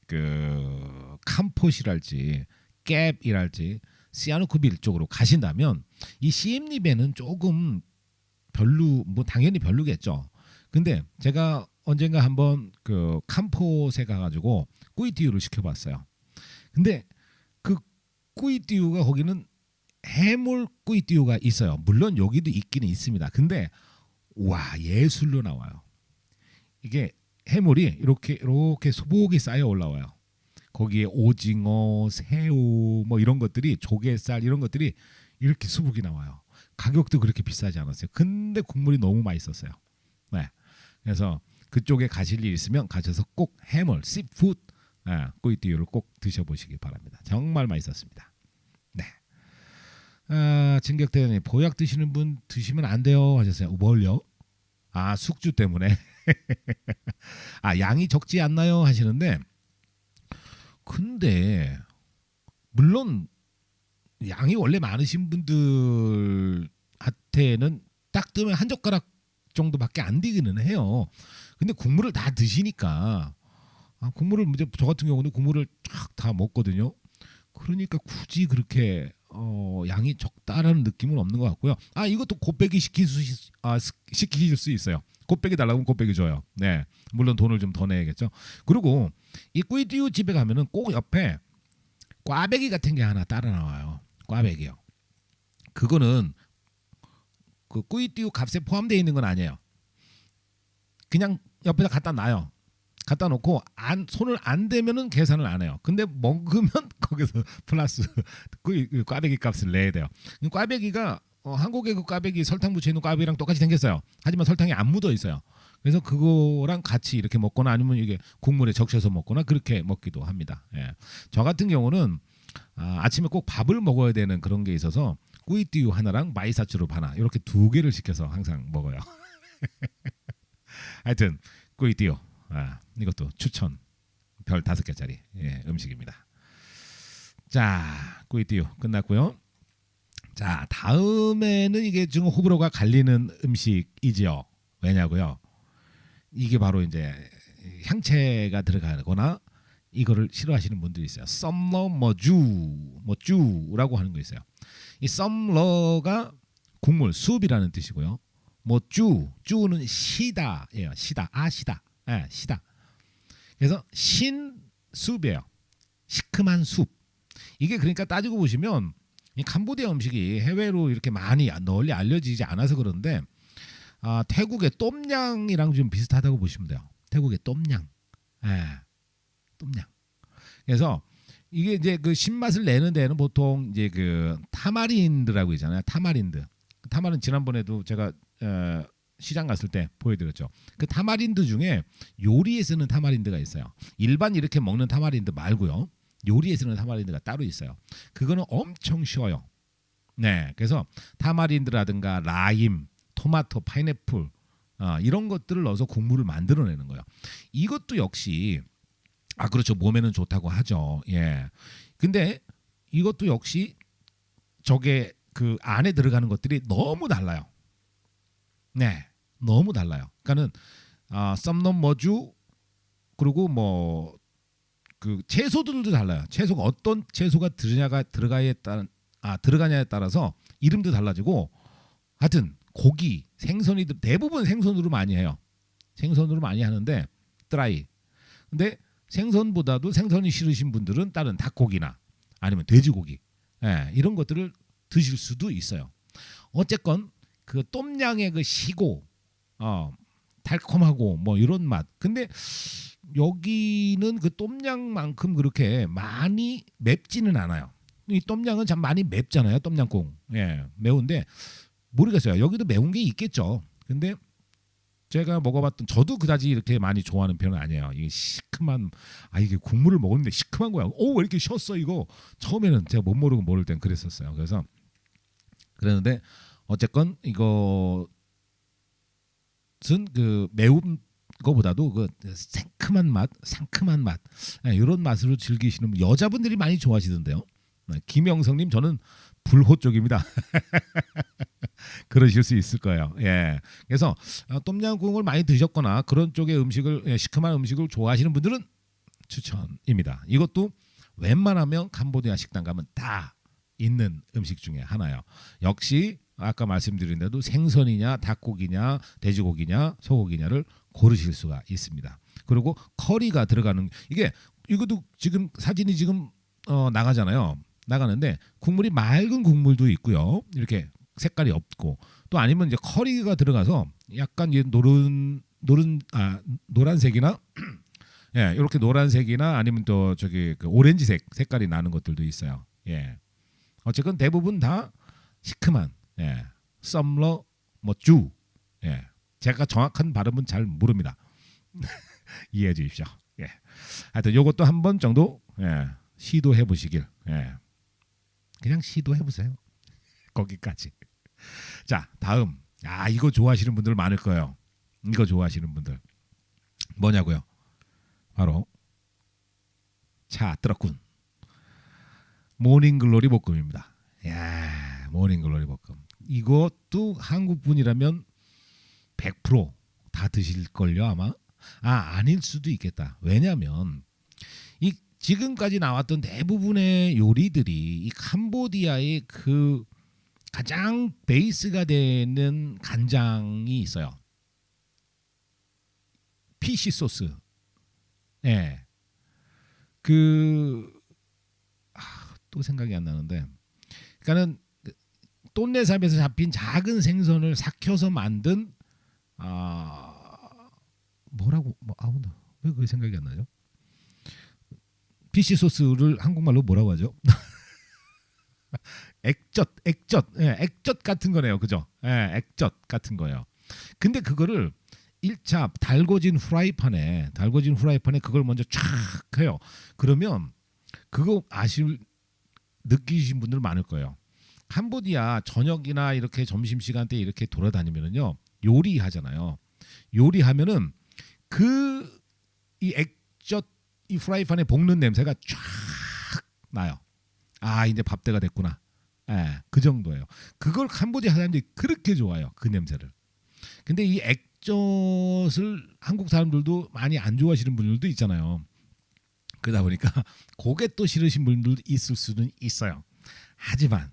그 캄포시랄지 갭이랄지 시아누쿠빌 쪽으로 가신다면 이 CM립에는 조금 뭐 당연히 별로겠죠. 근데 제가 언젠가 한번 그 캄포세 가가지고 꾸이띠우를 시켜봤어요. 근데 그 꾸이띠우가 거기는 해물 꾸이띠우가 있어요. 물론 여기도 있기는 있습니다. 근데 와, 예술로 나와요. 이게 해물이 이렇게 소복이 쌓여 올라와요. 거기에 오징어, 새우 뭐 이런 것들이, 조개살 이런 것들이 이렇게 수북이 나와요. 가격도 그렇게 비싸지 않았어요. 근데 국물이 너무 맛있었어요. 네. 그래서 그쪽에 가실 일 있으면 가셔서 꼭 해물, 씨푸드 꾸이띠우를 꼭 드셔보시기 바랍니다. 정말 맛있었습니다. 네. 진격대장님, 보약 드시는 분 드시면 안 돼요 하셨어요. 뭘요? 숙주 때문에. 양이 적지 않나요 하시는데, 근데 물론 양이 원래 많으신 분들한테는 딱 뜨면 한 젓가락 정도밖에 안 되기는 해요. 근데 국물을 다 드시니까 국물을 이제 저 같은 경우는 국물을 쫙 다 먹거든요. 그러니까 굳이 그렇게 양이 적다라는 느낌은 없는 것 같고요. 이것도 곱빼기 시키실 수 있어요. 곱빼기 달라고 하면 곱빼기 줘요. 네, 물론 돈을 좀 더 내야겠죠. 그리고 이 꾸이띠우 집에 가면은 꼭 옆에 꽈배기 같은 게 하나 따라 나와요. 꽈배기요. 그거는 그 꾸이띠우 값에 포함되어 있는 건 아니에요. 그냥 옆에다 갖다 놔요. 갖다 놓고 손을 안 대면은 계산을 안 해요. 근데 먹으면 거기서 플러스 꽈배기 값을 내야 돼요. 꽈배기가 한국의 그 꽈배기 설탕 묻혀 있는 꽈배기랑 똑같이 생겼어요. 하지만 설탕이 안 묻어 있어요. 그래서 그거랑 같이 이렇게 먹거나 아니면 이게 국물에 적셔서 먹거나 그렇게 먹기도 합니다. 예. 저 같은 경우는 아침에 꼭 밥을 먹어야 되는 그런 게 있어서 꾸이띠우 하나랑 마이사츠루 하나 이렇게 두 개를 시켜서 항상 먹어요. 하여튼 꾸이띠우 이것도 추천 별 5개짜리 음식입니다. 자, 꾸이띠우 끝났고요. 자, 다음에는 이게 지금 호불호가 갈리는 음식이지요. 왜냐고요? 이게 바로 이제 향채가 들어가거나 이거를 싫어하시는 분들이 있어요. 썸러 뭐쭈라고 하는 거 있어요. 이 썸러가 국물, 수업이라는 뜻이고요. 쭈는 시다예요. 시다. 시다. 그래서 신숲이에요. 시큼한 숲. 이게 그러니까 따지고 보시면 이 캄보디아 음식이 해외로 이렇게 많이 널리 알려지지 않아서 그런데 태국의 똠양이랑 좀 비슷하다고 보시면 돼요. 태국의 똠양. 똠양. 그래서 이게 이제 그 신맛을 내는 데는 보통 이제 그 타마린드라고 있잖아요. 타마린드. 지난번에도 제가 시장 갔을 때 보여드렸죠. 그 타마린드 중에 요리에 쓰는 타마린드가 있어요. 일반 이렇게 먹는 타마린드 말고요. 요리에 쓰는 타마린드가 따로 있어요. 그거는 엄청 쉬워요. 네, 그래서 타마린드라든가 라임, 토마토, 파인애플 이런 것들을 넣어서 국물을 만들어내는 거예요. 이것도 역시 그렇죠. 몸에는 좋다고 하죠. 예. 근데 이것도 역시 저게 그 안에 들어가는 것들이 너무 달라요. 네, 너무 달라요. 그러니까는 썸넘 머주 그리고 뭐 그 채소들도 달라요. 채소가 어떤 채소가 들어가냐에 따라서 이름도 달라지고, 하여튼 고기, 생선이 대부분 생선으로 많이 해요. 생선으로 많이 하는데 드라이. 근데 생선보다도 생선이 싫으신 분들은 다른 닭고기나 아니면 돼지고기 이런 것들을 드실 수도 있어요. 어쨌건 그 똠양의 그 시고 달콤하고 뭐 이런 맛. 근데 여기는 그 똠양만큼 그렇게 많이 맵지는 않아요. 이 똠양은 참 많이 맵잖아요. 똠양꿍. 매운데 모르겠어요. 여기도 매운 게 있겠죠. 근데 제가 먹어봤던 저도 그다지 이렇게 많이 좋아하는 편은 아니에요. 이게 시큼한 이게 국물을 먹었는데 시큼한 거야. 왜 이렇게 셨어 이거. 처음에는 제가 못 모르고 모를 땐 그랬었어요. 그래서 그랬는데 어쨌건 이것은 그 매운 거보다도 그 상큼한 맛 이런 맛으로 즐기시는 여자분들이 많이 좋아하시던데요. 김영성님 저는 불호 쪽입니다. 그러실 수 있을 거예요. 예. 그래서 똠양꿍을 많이 드셨거나 그런 쪽의 음식을 시큼한 음식을 좋아하시는 분들은 추천입니다. 이것도 웬만하면 캄보디아 식당 가면 다 있는 음식 중에 하나예요. 역시 아까 말씀드린 대로 생선이냐 닭고기냐 돼지고기냐 소고기냐를 고르실 수가 있습니다. 그리고 커리가 들어가는 이것도 지금 사진이 지금 나가잖아요. 나가는데 국물이 맑은 국물도 있고요. 이렇게 색깔이 없고 또 아니면 이제 커리가 들어가서 약간 노란색이나 예, 이렇게 노란색이나 아니면 또 저기 그 오렌지색 색깔이 나는 것들도 있어요. 예. 어쨌건 대부분 다 시큼한 썸러 주 예. 제가 정확한 발음은 잘 모릅니다. 이해해 주십시오. 예. 하여튼 요것도 한 번 정도 시도해 보시길. 그냥 시도해 보세요. 거기까지. 자, 다음. 이거 좋아하시는 분들 많을 거예요. 이거 좋아하시는 분들. 뭐냐고요? 바로 뜨럽군. 모닝글로리 볶음입니다. 야, 모닝글로리 볶음. 이것도 한국 분이라면 100% 다 드실걸요 아마. 아닐 수도 있겠다. 왜냐하면 이 지금까지 나왔던 대부분의 요리들이 이 캄보디아의 그 가장 베이스가 되는 간장이 있어요. 피시 소스. 예. 또 생각이 안 나는데. 그러니까는 똠레삽에서 잡힌 작은 생선을 삭혀서 만든 왜 그게 생각이 안 나죠? 피시 소스를 한국말로 뭐라고 하죠? 액젓 같은 거네요. 그죠? 액젓 같은 거예요. 근데 그거를 1차 달궈진 후라이팬에 그걸 먼저 쫙 해요. 그러면 그거 느끼신 분들 많을 거예요. 캄보디아 저녁이나 이렇게 점심시간 때 이렇게 돌아다니면은요. 요리하잖아요. 요리하면은 이 액젓 이 프라이팬에 볶는 냄새가 쫙 나요. 이제 밥때가 됐구나. 그 정도예요. 그걸 캄보디아 사람들이 그렇게 좋아해요. 그 냄새를. 근데 이 액젓을 한국 사람들도 많이 안 좋아하시는 분들도 있잖아요. 그러다 보니까 그게 또 싫으신 분들도 있을 수는 있어요. 하지만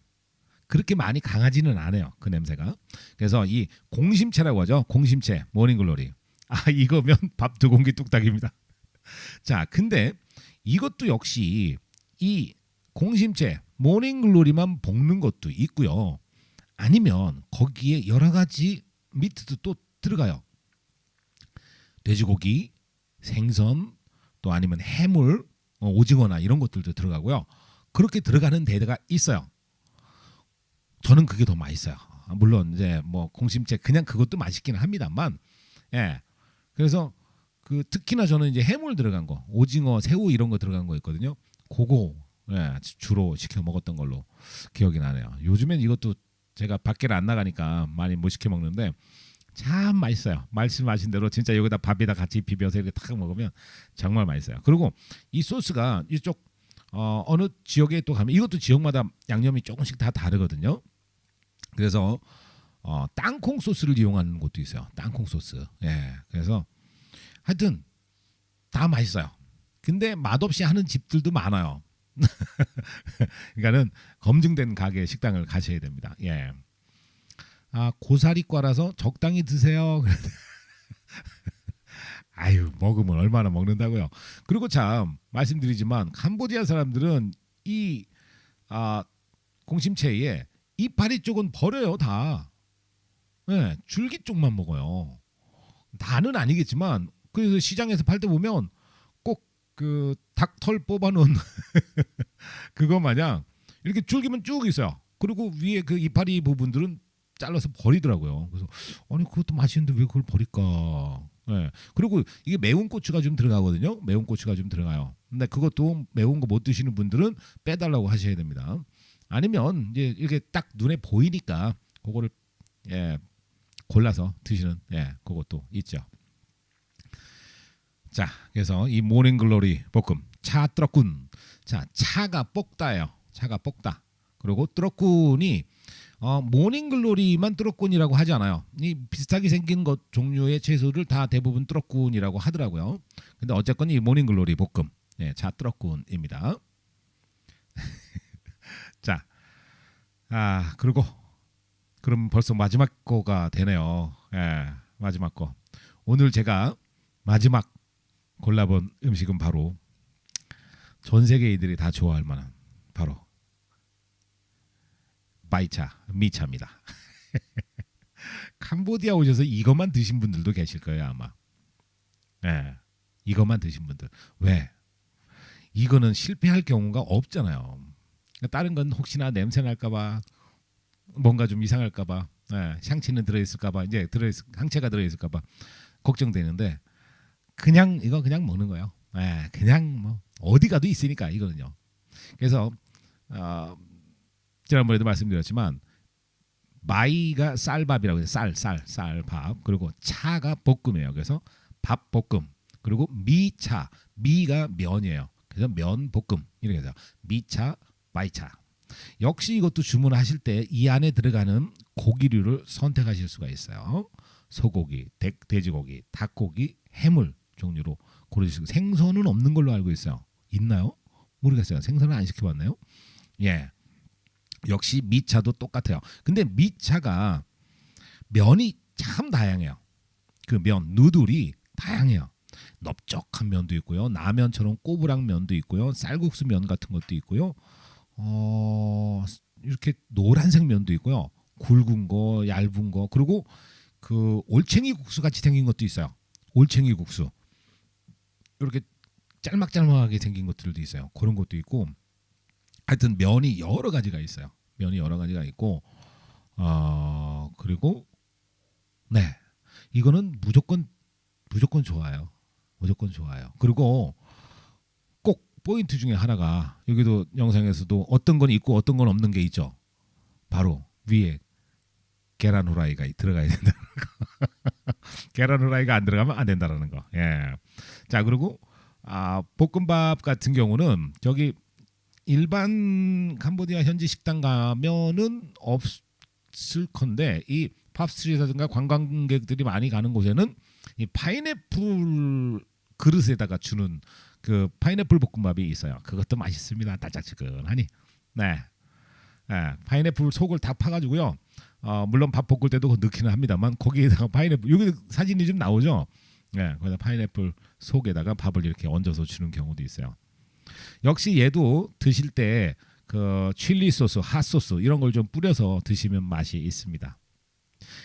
그렇게 많이 강하지는 않아요. 그 냄새가. 그래서 이 공심채라고 하죠. 공심채 모닝글로리. 이거면 밥 2공기 뚝딱입니다. 자, 근데 이것도 역시 이 공심채 모닝글로리만 볶는 것도 있고요. 아니면 거기에 여러 가지 미트도 또 들어가요. 돼지고기, 생선, 또 아니면 해물, 오징어나 이런 것들도 들어가고요. 그렇게 들어가는 데가 있어요. 저는 그게 더 맛있어요. 물론 이제 뭐 공심채 그냥 그것도 맛있긴 합니다만, 그래서 특히나 저는 이제 해물 들어간 거, 오징어, 새우 이런 거 들어간 거 있거든요. 그거 주로 시켜 먹었던 걸로 기억이 나네요. 요즘엔 이것도 제가 밖에 안 나가니까 많이 못 시켜 먹는데 참 맛있어요. 말씀하신 대로 진짜 여기다 밥에다 같이 비벼서 이렇게 탁 먹으면 정말 맛있어요. 그리고 이 소스가 이쪽 어느 지역에 또 가면 이것도 지역마다 양념이 조금씩 다 다르거든요. 그래서 땅콩 소스를 이용하는 곳도 있어요. 땅콩 소스. 그래서 하여튼 다 맛있어요. 근데 맛없이 하는 집들도 많아요. 그러니까는 검증된 가게 식당을 가셔야 됩니다. 고사리과라서 적당히 드세요. 먹으면 얼마나 먹는다고요. 그리고 참 말씀드리지만 캄보디아 사람들은 이 공심채에 이파리 쪽은 버려요. 다. 줄기 쪽만 먹어요. 다는 아니겠지만 그래서 시장에서 팔 때 보면 꼭 그 닭털 뽑아놓은 그거 마냥 이렇게 줄기만 쭉 있어요. 그리고 위에 그 이파리 부분들은 잘라서 버리더라고요. 그래서 아니 그것도 맛있는데 왜 그걸 버릴까? 예. 그리고 이게 매운 고추가 좀 들어가거든요. 매운 고추가 좀 들어가요. 근데 그것도 매운 거 못 드시는 분들은 빼달라고 하셔야 됩니다. 아니면 이제 이렇게 딱 눈에 보이니까 그거를 예, 골라서 드시는 그것도 있죠. 자, 그래서 이 모닝글로리 볶음 차 뚜러꾼. 자, 차가 볶다예요. 차가 볶다. 그리고 뚜러꾼이 모닝글로리만 뚜러꾼이라고 하지 않아요. 이 비슷하게 생긴 것 종류의 채소를 다 대부분 뚜러꾼이라고 하더라고요. 근데 어쨌건 이 모닝글로리 볶음 차 뚜러꾼입니다. 자, 그리고 그럼 벌써 마지막 거가 되네요. 마지막 거. 오늘 제가 마지막 골라본 음식은 바로 전 세계인들이 다 좋아할 만한 바로 바이차, 미차입니다. 캄보디아 오셔서 이것만 드신 분들도 계실 거예요 아마. 이것만 드신 분들. 왜? 이거는 실패할 경우가 없잖아요. 다른 건 혹시나 냄새 날까봐 뭔가 좀 이상할까봐, 향치는 들어있을까봐, 이제 항체가 들어있을까봐 걱정되는데 그냥 이거 그냥 먹는 거예요. 그냥 뭐 어디 가도 있으니까 이거는요. 그래서 지난번에도 말씀드렸지만 마이가 쌀밥이라고 해요. 쌀밥. 그리고 차가 볶음이에요. 그래서 밥 볶음. 그리고 미차, 미가 면이에요. 그래서 면 볶음 이렇게 해서 미차, 마이차. 역시 이것도 주문하실 때 이 안에 들어가는 고기류를 선택하실 수가 있어요. 소고기, 돼지고기, 닭고기, 해물 종류로 고르시고 생선은 없는 걸로 알고 있어요. 있나요? 모르겠어요. 생선은 안 시켜봤나요? 예. 역시 미차도 똑같아요. 근데 미차가 면이 참 다양해요. 그 면, 누들이 다양해요. 넓적한 면도 있고요. 라면처럼 꼬부랑 면도 있고요. 쌀국수 면 같은 것도 있고요. 이렇게 노란색 면도 있고요. 굵은 거, 얇은 거, 그리고 그 올챙이 국수 같이 생긴 것도 있어요. 올챙이 국수. 이렇게 짤막짤막하게 생긴 것들도 있어요. 그런 것도 있고, 하여튼 면이 여러 가지가 있어요. 면이 여러 가지가 있고, 그리고 이거는 무조건 좋아요. 무조건 좋아요. 그리고 꼭 포인트 중에 하나가 여기도 영상에서도 어떤 건 있고 어떤 건 없는 게 있죠. 바로 위에 계란 후라이가 들어가야 된다는 거. 계란 후라이가 안 들어가면 안 된다는 거. 예. 자, 그리고 볶음밥 같은 경우는 저기 일반 캄보디아 현지 식당 가면은 없을 건데 이 팝스트리트라든가 관광객들이 많이 가는 곳에는 이 파인애플 그릇에다가 주는 그 파인애플 볶음밥이 있어요. 그것도 맛있습니다. 달짝지근하니. 파인애플 속을 다 파가지고요. 물론 밥 볶을 때도 넣기는 합니다만 거기에다가 파인애플, 여기 사진이 좀 나오죠. 거기다 파인애플 속에다가 밥을 이렇게 얹어서 주는 경우도 있어요. 역시 얘도 드실 때 그 칠리 소스, 핫소스 이런 걸 좀 뿌려서 드시면 맛이 있습니다.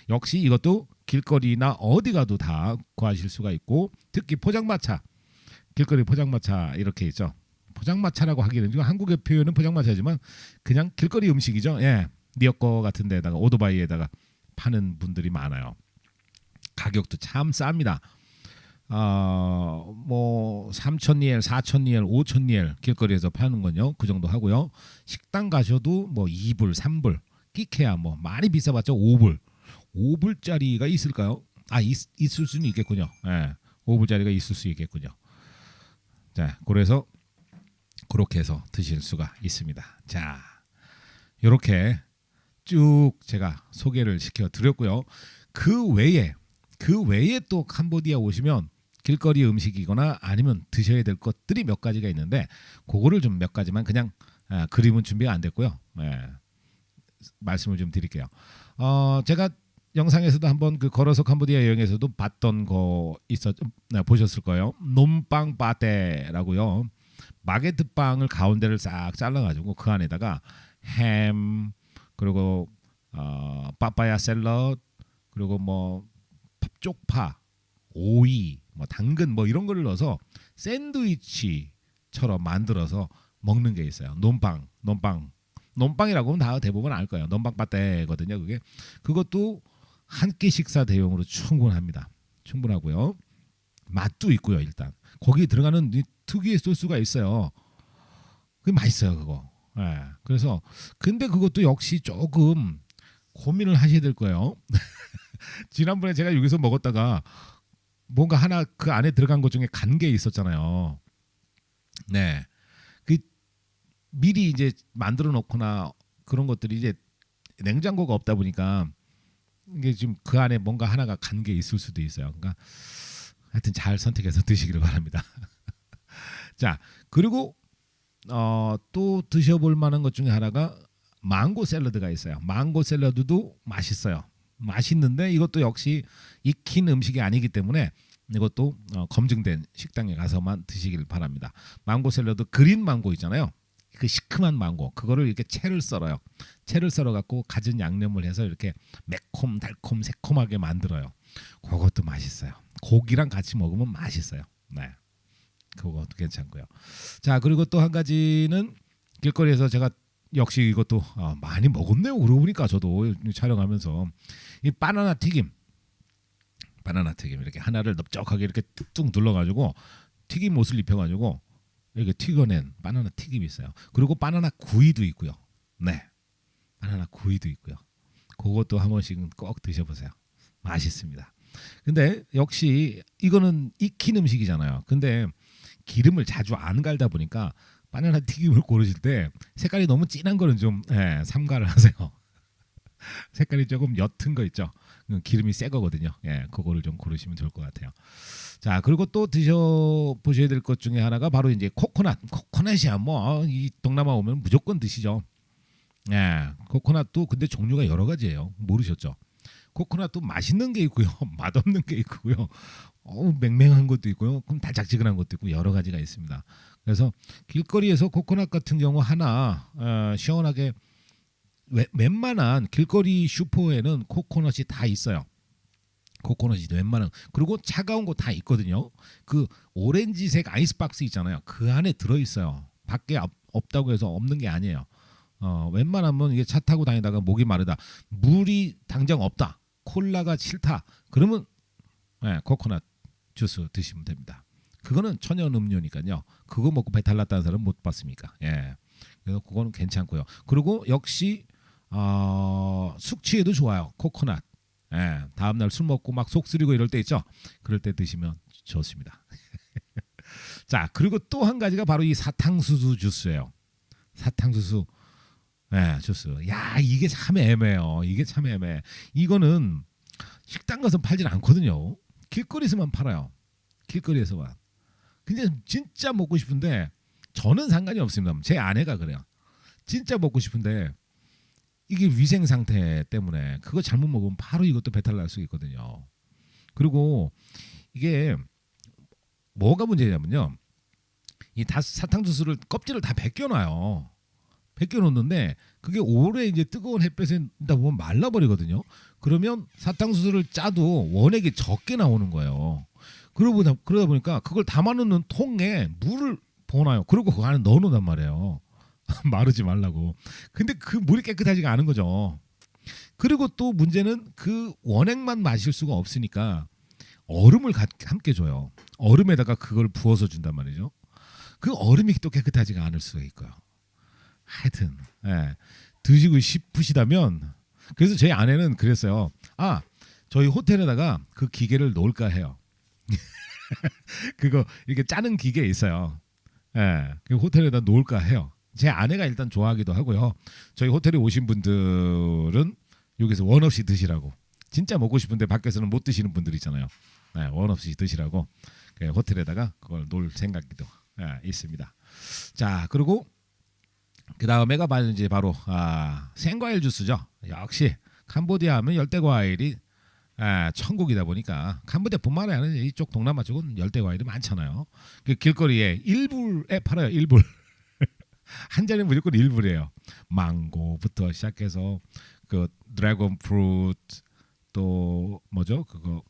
역시 이것도 길거리나 어디 가도 다 구하실 수가 있고, 특히 포장마차, 길거리 포장마차 이렇게 있죠. 포장마차라고 하기는 지금 한국의 표현은 포장마차지만 그냥 길거리 음식이죠. 니어거 같은 데다가 오토바이에다가 파는 분들이 많아요. 가격도 참 쌉니다. 뭐 3,000리엘, 4,000리엘, 5,000리엘 길거리에서 파는 건요. 그 정도 하고요. 식당 가셔도 뭐 2불, 3불, 끼케야 뭐 많이 비싸봤자 5불. 5불짜리가 있을까요? 있을 수는 있겠군요. 5불짜리가 있을 수 있겠군요. 자, 그래서 그렇게 해서 드실 수가 있습니다. 자, 이렇게 쭉 제가 소개를 시켜드렸고요. 그 외에 또 캄보디아 오시면 길거리 음식이거나 아니면 드셔야 될 것들이 몇 가지가 있는데 그거를 좀 몇 가지만 그냥 그림은 준비가 안 됐고요. 말씀을 좀 드릴게요. 제가 영상에서도 한번 그 걸어서 캄보디아 여행에서도 봤던 거 보셨을 거예요. 놈빵 바테라고요. 마게트 빵을 가운데를 싹 잘라가지고 그 안에다가 햄, 그리고 파파야 샐러드, 그리고 뭐 쪽파, 오이, 뭐 당근 뭐 이런 걸 넣어서 샌드위치처럼 만들어서 먹는 게 있어요. 놈빵 논빵이라고 하면 다 대부분 알 거예요. 논빵 빠떼거든요. 그게 그것도 한 끼 식사 대용으로 충분합니다. 충분하고요. 맛도 있고요. 일단 거기에 들어가는 이 특유의 소스가 있어요. 그게 맛있어요. 그거. 예. 그래서 근데 그것도 역시 조금 고민을 하셔야 될 거예요. 지난번에 제가 여기서 먹었다가 뭔가 하나 그 안에 들어간 것 중에 간 게 있었잖아요. 네. 그 미리 이제 만들어 놓거나 그런 것들이 이제 냉장고가 없다 보니까 이게 지금 그 안에 뭔가 하나가 간 게 있을 수도 있어요. 그러니까 하여튼 잘 선택해서 드시기를 바랍니다. 자, 그리고 또 드셔볼 만한 것 중에 하나가 망고 샐러드가 있어요. 망고 샐러드도 맛있어요. 맛있는데 이것도 역시 익힌 음식이 아니기 때문에 이것도 검증된 식당에 가서만 드시길 바랍니다. 망고 샐러드 그린 망고 있잖아요. 그 시큼한 망고 그거를 이렇게 채를 썰어요. 채를 썰어 갖고 갖은 양념을 해서 이렇게 매콤 달콤 새콤하게 만들어요. 그것도 맛있어요. 고기랑 같이 먹으면 맛있어요. 네, 그것도 괜찮고요. 자, 그리고 또 한 가지는 길거리에서 제가 역시 이것도 많이 먹었네요. 그러고 보니까 저도 촬영하면서 이 바나나 튀김 이렇게 하나를 넓적하게 이렇게 뚝뚝 눌러가지고 튀김 옷을 입혀가지고 이렇게 튀겨낸 바나나 튀김이 있어요. 그리고 바나나 구이도 있고요. 네, 바나나 구이도 있고요. 그것도 한 번씩은 꼭 드셔보세요. 맛있습니다. 근데 역시 이거는 익힌 음식이잖아요. 근데 기름을 자주 안 갈다 보니까 바나나 튀김을 고르실 때 색깔이 너무 진한 거는 좀 삼가를 하세요. 색깔이 조금 옅은 거 있죠. 기름이 새 거거든요. 예, 그거를 좀 고르시면 좋을 것 같아요. 자, 그리고 또 드셔 보셔야 될 것 중에 하나가 바로 이제 코코넛이야. 뭐 이 동남아 오면 무조건 드시죠. 예, 코코넛도 근데 종류가 여러 가지예요. 모르셨죠? 코코넛도 맛있는 게 있고요, 맛없는 게 있고요, 맹맹한 것도 있고요, 그럼 달짝지근한 것도 있고 여러 가지가 있습니다. 그래서 길거리에서 코코넛 같은 경우 하나 시원하게 웬만한 길거리 슈퍼에는 코코넛이 다 있어요. 코코넛이 웬만한 그리고 차가운 거 다 있거든요. 그 오렌지색 아이스박스 있잖아요. 그 안에 들어 있어요. 밖에 없다고 해서 없는 게 아니에요. 웬만하면 이게 차 타고 다니다가 목이 마르다, 물이 당장 없다, 콜라가 싫다, 그러면 코코넛 주스 드시면 됩니다. 그거는 천연 음료니까요. 그거 먹고 배탈 났다는 사람 못 봤습니까? 예. 그래서 그거는 괜찮고요. 그리고 역시 숙취에도 좋아요. 코코넛. 예. 다음 날 술 먹고 막 속 쓰리고 이럴 때 있죠. 그럴 때 드시면 좋습니다. 자, 그리고 또 한 가지가 바로 이 사탕수수 주스예요. 사탕수수 주스. 야, 이게 참 애매해요. 이게 참 애매해. 이거는 식당 가서 팔진 않거든요. 길거리에서만 팔아요. 길거리에서만. 근데 진짜 먹고 싶은데 저는 상관이 없습니다. 제 아내가 그래요. 진짜 먹고 싶은데 이게 위생 상태 때문에 그거 잘못 먹으면 바로 이것도 배탈 날 수 있거든요. 그리고 이게 뭐가 문제냐면요, 이 사탕주스를 껍질을 다 벗겨놔요. 벗겨놓는데 그게 오래 이제 뜨거운 햇볕에 있다 보면 말라버리거든요. 그러면 사탕수수를 짜도 원액이 적게 나오는 거예요. 그러다 보니까 그걸 담아놓는 통에 물을 부어놔요. 그리고 그 안에 넣어놓단 말이에요. 마르지 말라고. 근데 그 물이 깨끗하지가 않은 거죠. 그리고 또 문제는 그 원액만 마실 수가 없으니까 얼음을 함께 줘요. 얼음에다가 그걸 부어서 준단 말이죠. 그 얼음이 또 깨끗하지가 않을 수가 있고요. 하여튼 드시고 싶으시다면, 그래서 제 아내는 그랬어요. 저희 호텔에다가 그 기계를 놓을까 해요. 그거 이렇게 짜는 기계 있어요. 그 호텔에다 놓을까 해요. 제 아내가 일단 좋아하기도 하고요. 저희 호텔에 오신 분들은 여기서 원 없이 드시라고, 진짜 먹고 싶은데 밖에서는 못 드시는 분들 있잖아요. 원 없이 드시라고 호텔에다가 그걸 놓을 생각도 있습니다. 자, 그리고 그 다음에가 바로 생과일 주스죠. 역시 캄보디아 하면 열대 과일이 천국이다 보니까 캄보디아뿐만 아니라 이쪽 동남아 쪽은 열대 과일이 많잖아요. 그 길거리에 1불에 팔아요. 1불. 한 잔에 무조건 1불이에요. 망고부터 시작해서 그 드래곤 프루트, 또 뭐죠? 그거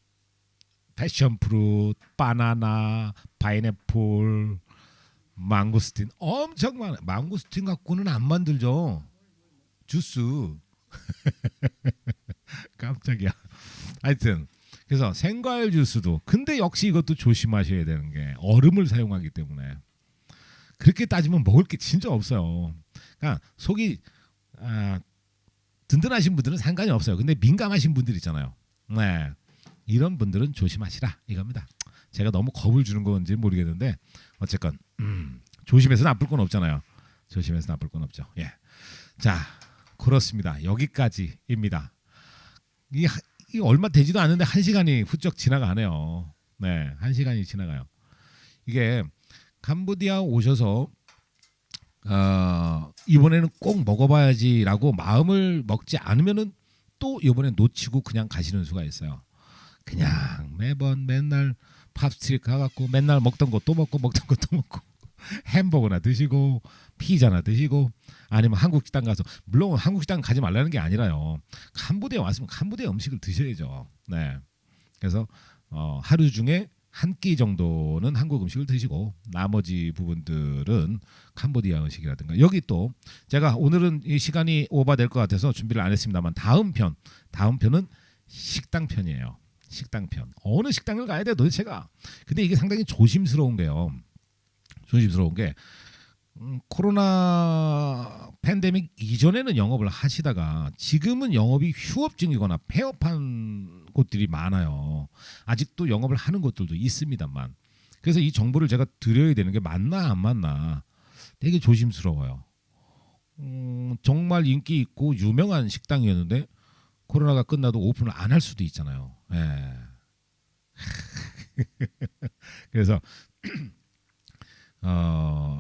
패션 프루트, 바나나, 파인애플, 망고스틴 엄청 많아요. 망고스틴 갖고는 안 만들죠. 주스. 깜짝이야. 하여튼 그래서 생과일 주스도 근데 역시 이것도 조심하셔야 되는 게 얼음을 사용하기 때문에 그렇게 따지면 먹을 게 진짜 없어요. 그러니까 속이 든든하신 분들은 상관이 없어요. 근데 민감하신 분들 있잖아요. 네. 이런 분들은 조심하시라 이겁니다. 제가 너무 겁을 주는 건지 모르겠는데 어쨌건 조심해서 나쁠 건 없잖아요. 조심해서 나쁠 건 없죠. 예. 자, 그렇습니다. 여기까지입니다. 이 얼마 되지도 않는데 1시간이 훌쩍 지나가네요. 네, 1시간이 지나가요. 이게 캄보디아 오셔서 이번에는 꼭 먹어봐야지라고 마음을 먹지 않으면은 또 이번에 놓치고 그냥 가시는 수가 있어요. 그냥 매번 맨날 팝스트릿 가갖고 맨날 먹던 거 또 먹고 먹던 거 또 먹고 햄버거나 드시고 피자나 드시고 아니면 한국 식당 가서 물론 한국 식당 가지 말라는 게 아니라요. 캄보디아 왔으면 캄보디아 음식을 드셔야죠. 네. 그래서 하루 중에 한 끼 정도는 한국 음식을 드시고 나머지 부분들은 캄보디아 음식이라든가 여기 또 제가 오늘은 이 시간이 오버될 것 같아서 준비를 안 했습니다만 다음 편은 식당 편이에요. 식당 편. 어느 식당을 가야 돼 도대체가. 근데 이게 상당히 조심스러운 게요. 조심스러운 게 코로나 팬데믹 이전에는 영업을 하시다가 지금은 영업이 휴업중이거나 폐업한 곳들이 많아요. 아직도 영업을 하는 곳들도 있습니다만 그래서 이 정보를 제가 드려야 되는 게 맞나 안 맞나 되게 조심스러워요. 정말 인기 있고 유명한 식당이었는데 코로나가 끝나도 오픈을 안 할 수도 있잖아요. 예. 그래서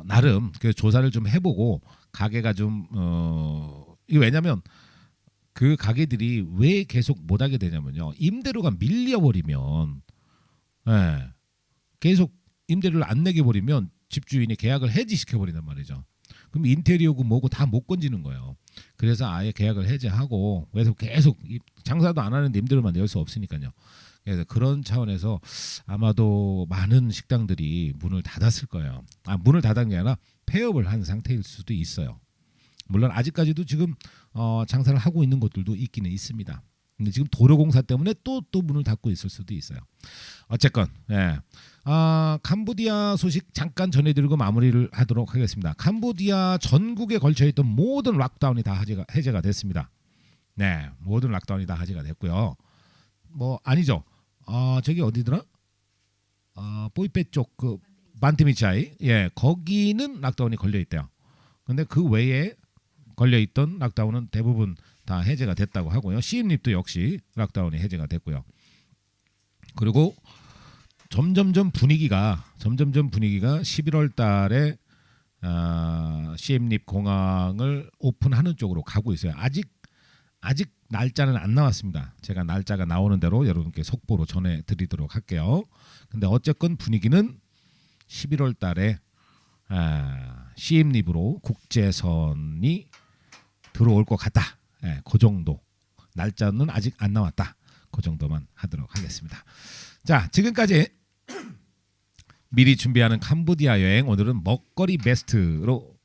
나름 그 조사를 좀 해보고 가게가 좀 이게 왜냐면 그 가게들이 왜 계속 못하게 되냐면요. 임대료가 밀려버리면 계속 임대료를 안 내게 버리면 집주인이 계약을 해지시켜 버린단 말이죠. 그럼 인테리어고 뭐고 다 못 건지는 거예요. 그래서 아예 계약을 해지하고 계속 장사도 안 하는데 임대료만 낼 수 없으니까요. 그래서 그런 차원에서 아마도 많은 식당들이 문을 닫았을 거예요. 문을 닫은 게 아니라 폐업을 한 상태일 수도 있어요. 물론 아직까지도 지금 장사를 하고 있는 곳들도 있기는 있습니다. 근데 지금 도로공사 때문에 또 문을 닫고 있을 수도 있어요. 어쨌건 캄보디아 소식 잠깐 전해드리고 마무리를 하도록 하겠습니다. 캄보디아 전국에 걸쳐있던 모든 락다운이 다 해제가 됐습니다. 네, 모든 락다운이 다 해제가 됐고요. 뭐 아니죠. 저기 어디더라? 뽀이페 쪽 그 반티미차이 거기는 락다운이 걸려 있대요. 근데 그 외에 걸려 있던 락다운은 대부분 다 해제가 됐다고 하고요. 시엠립도 역시 락다운이 해제가 됐고요. 그리고 점점점 분위기가 11월 달에 시엠립 공항을 오픈하는 쪽으로 가고 있어요. 아직 날짜는 안 나왔습니다. 제가 날짜가 나오는 대로 여러분께 속보로 전해드리도록 할게요. 근데 어쨌건 분위기는 11월 달에 시엠립으로 국제선이 들어올 것 같다. 그 정도. 날짜는 아직 안 나왔다. 그 정도만 하도록 하겠습니다. 자, 지금까지 미리 준비하는 캄보디아 여행 오늘은 먹거리 베스트로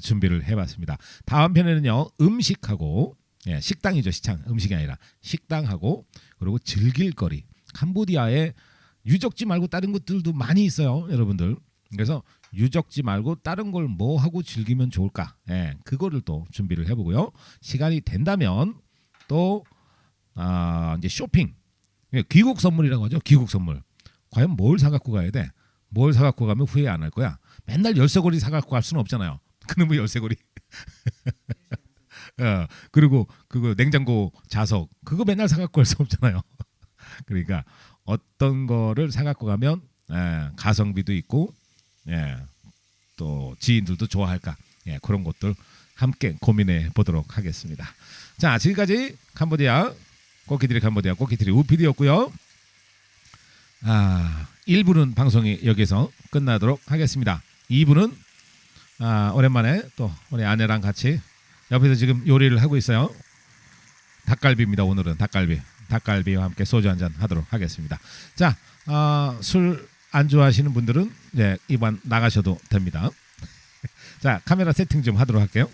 준비를 해봤습니다. 다음 편에는요 음식하고 식당이죠. 음식이 아니라 식당하고 그리고 즐길 거리. 캄보디아에 유적지 말고 다른 것들도 많이 있어요, 여러분들. 그래서 유적지 말고 다른 걸 뭐 하고 즐기면 좋을까? 그거를 또 준비를 해보고요. 시간이 된다면 또 이제 쇼핑, 귀국 선물이라고 하죠. 귀국 선물. 과연 뭘 사갖고 가야 돼? 뭘 사갖고 가면 후회 안 할 거야? 맨날 열쇠고리 사갖고 갈 수는 없잖아요. 그놈의 열쇠고리. 그리고 그거 냉장고 자석 그거 맨날 사갖고 갈 수 없잖아요. 그러니까 어떤 거를 사갖고 가면 가성비도 있고 또 지인들도 좋아할까 그런 것들 함께 고민해 보도록 하겠습니다. 자, 지금까지 캄보디아 꼬키트리 우피디였고요. 1부는 방송이 여기서 끝나도록 하겠습니다. 2부는 오랜만에 또 우리 아내랑 같이 옆에서 지금 요리를 하고 있어요. 닭갈비입니다. 오늘은 닭갈비와 함께 소주 한잔 하도록 하겠습니다. 자, 술 안 좋아하시는 분들은 이만 나가셔도 됩니다. 자, 카메라 세팅 좀 하도록 할게요.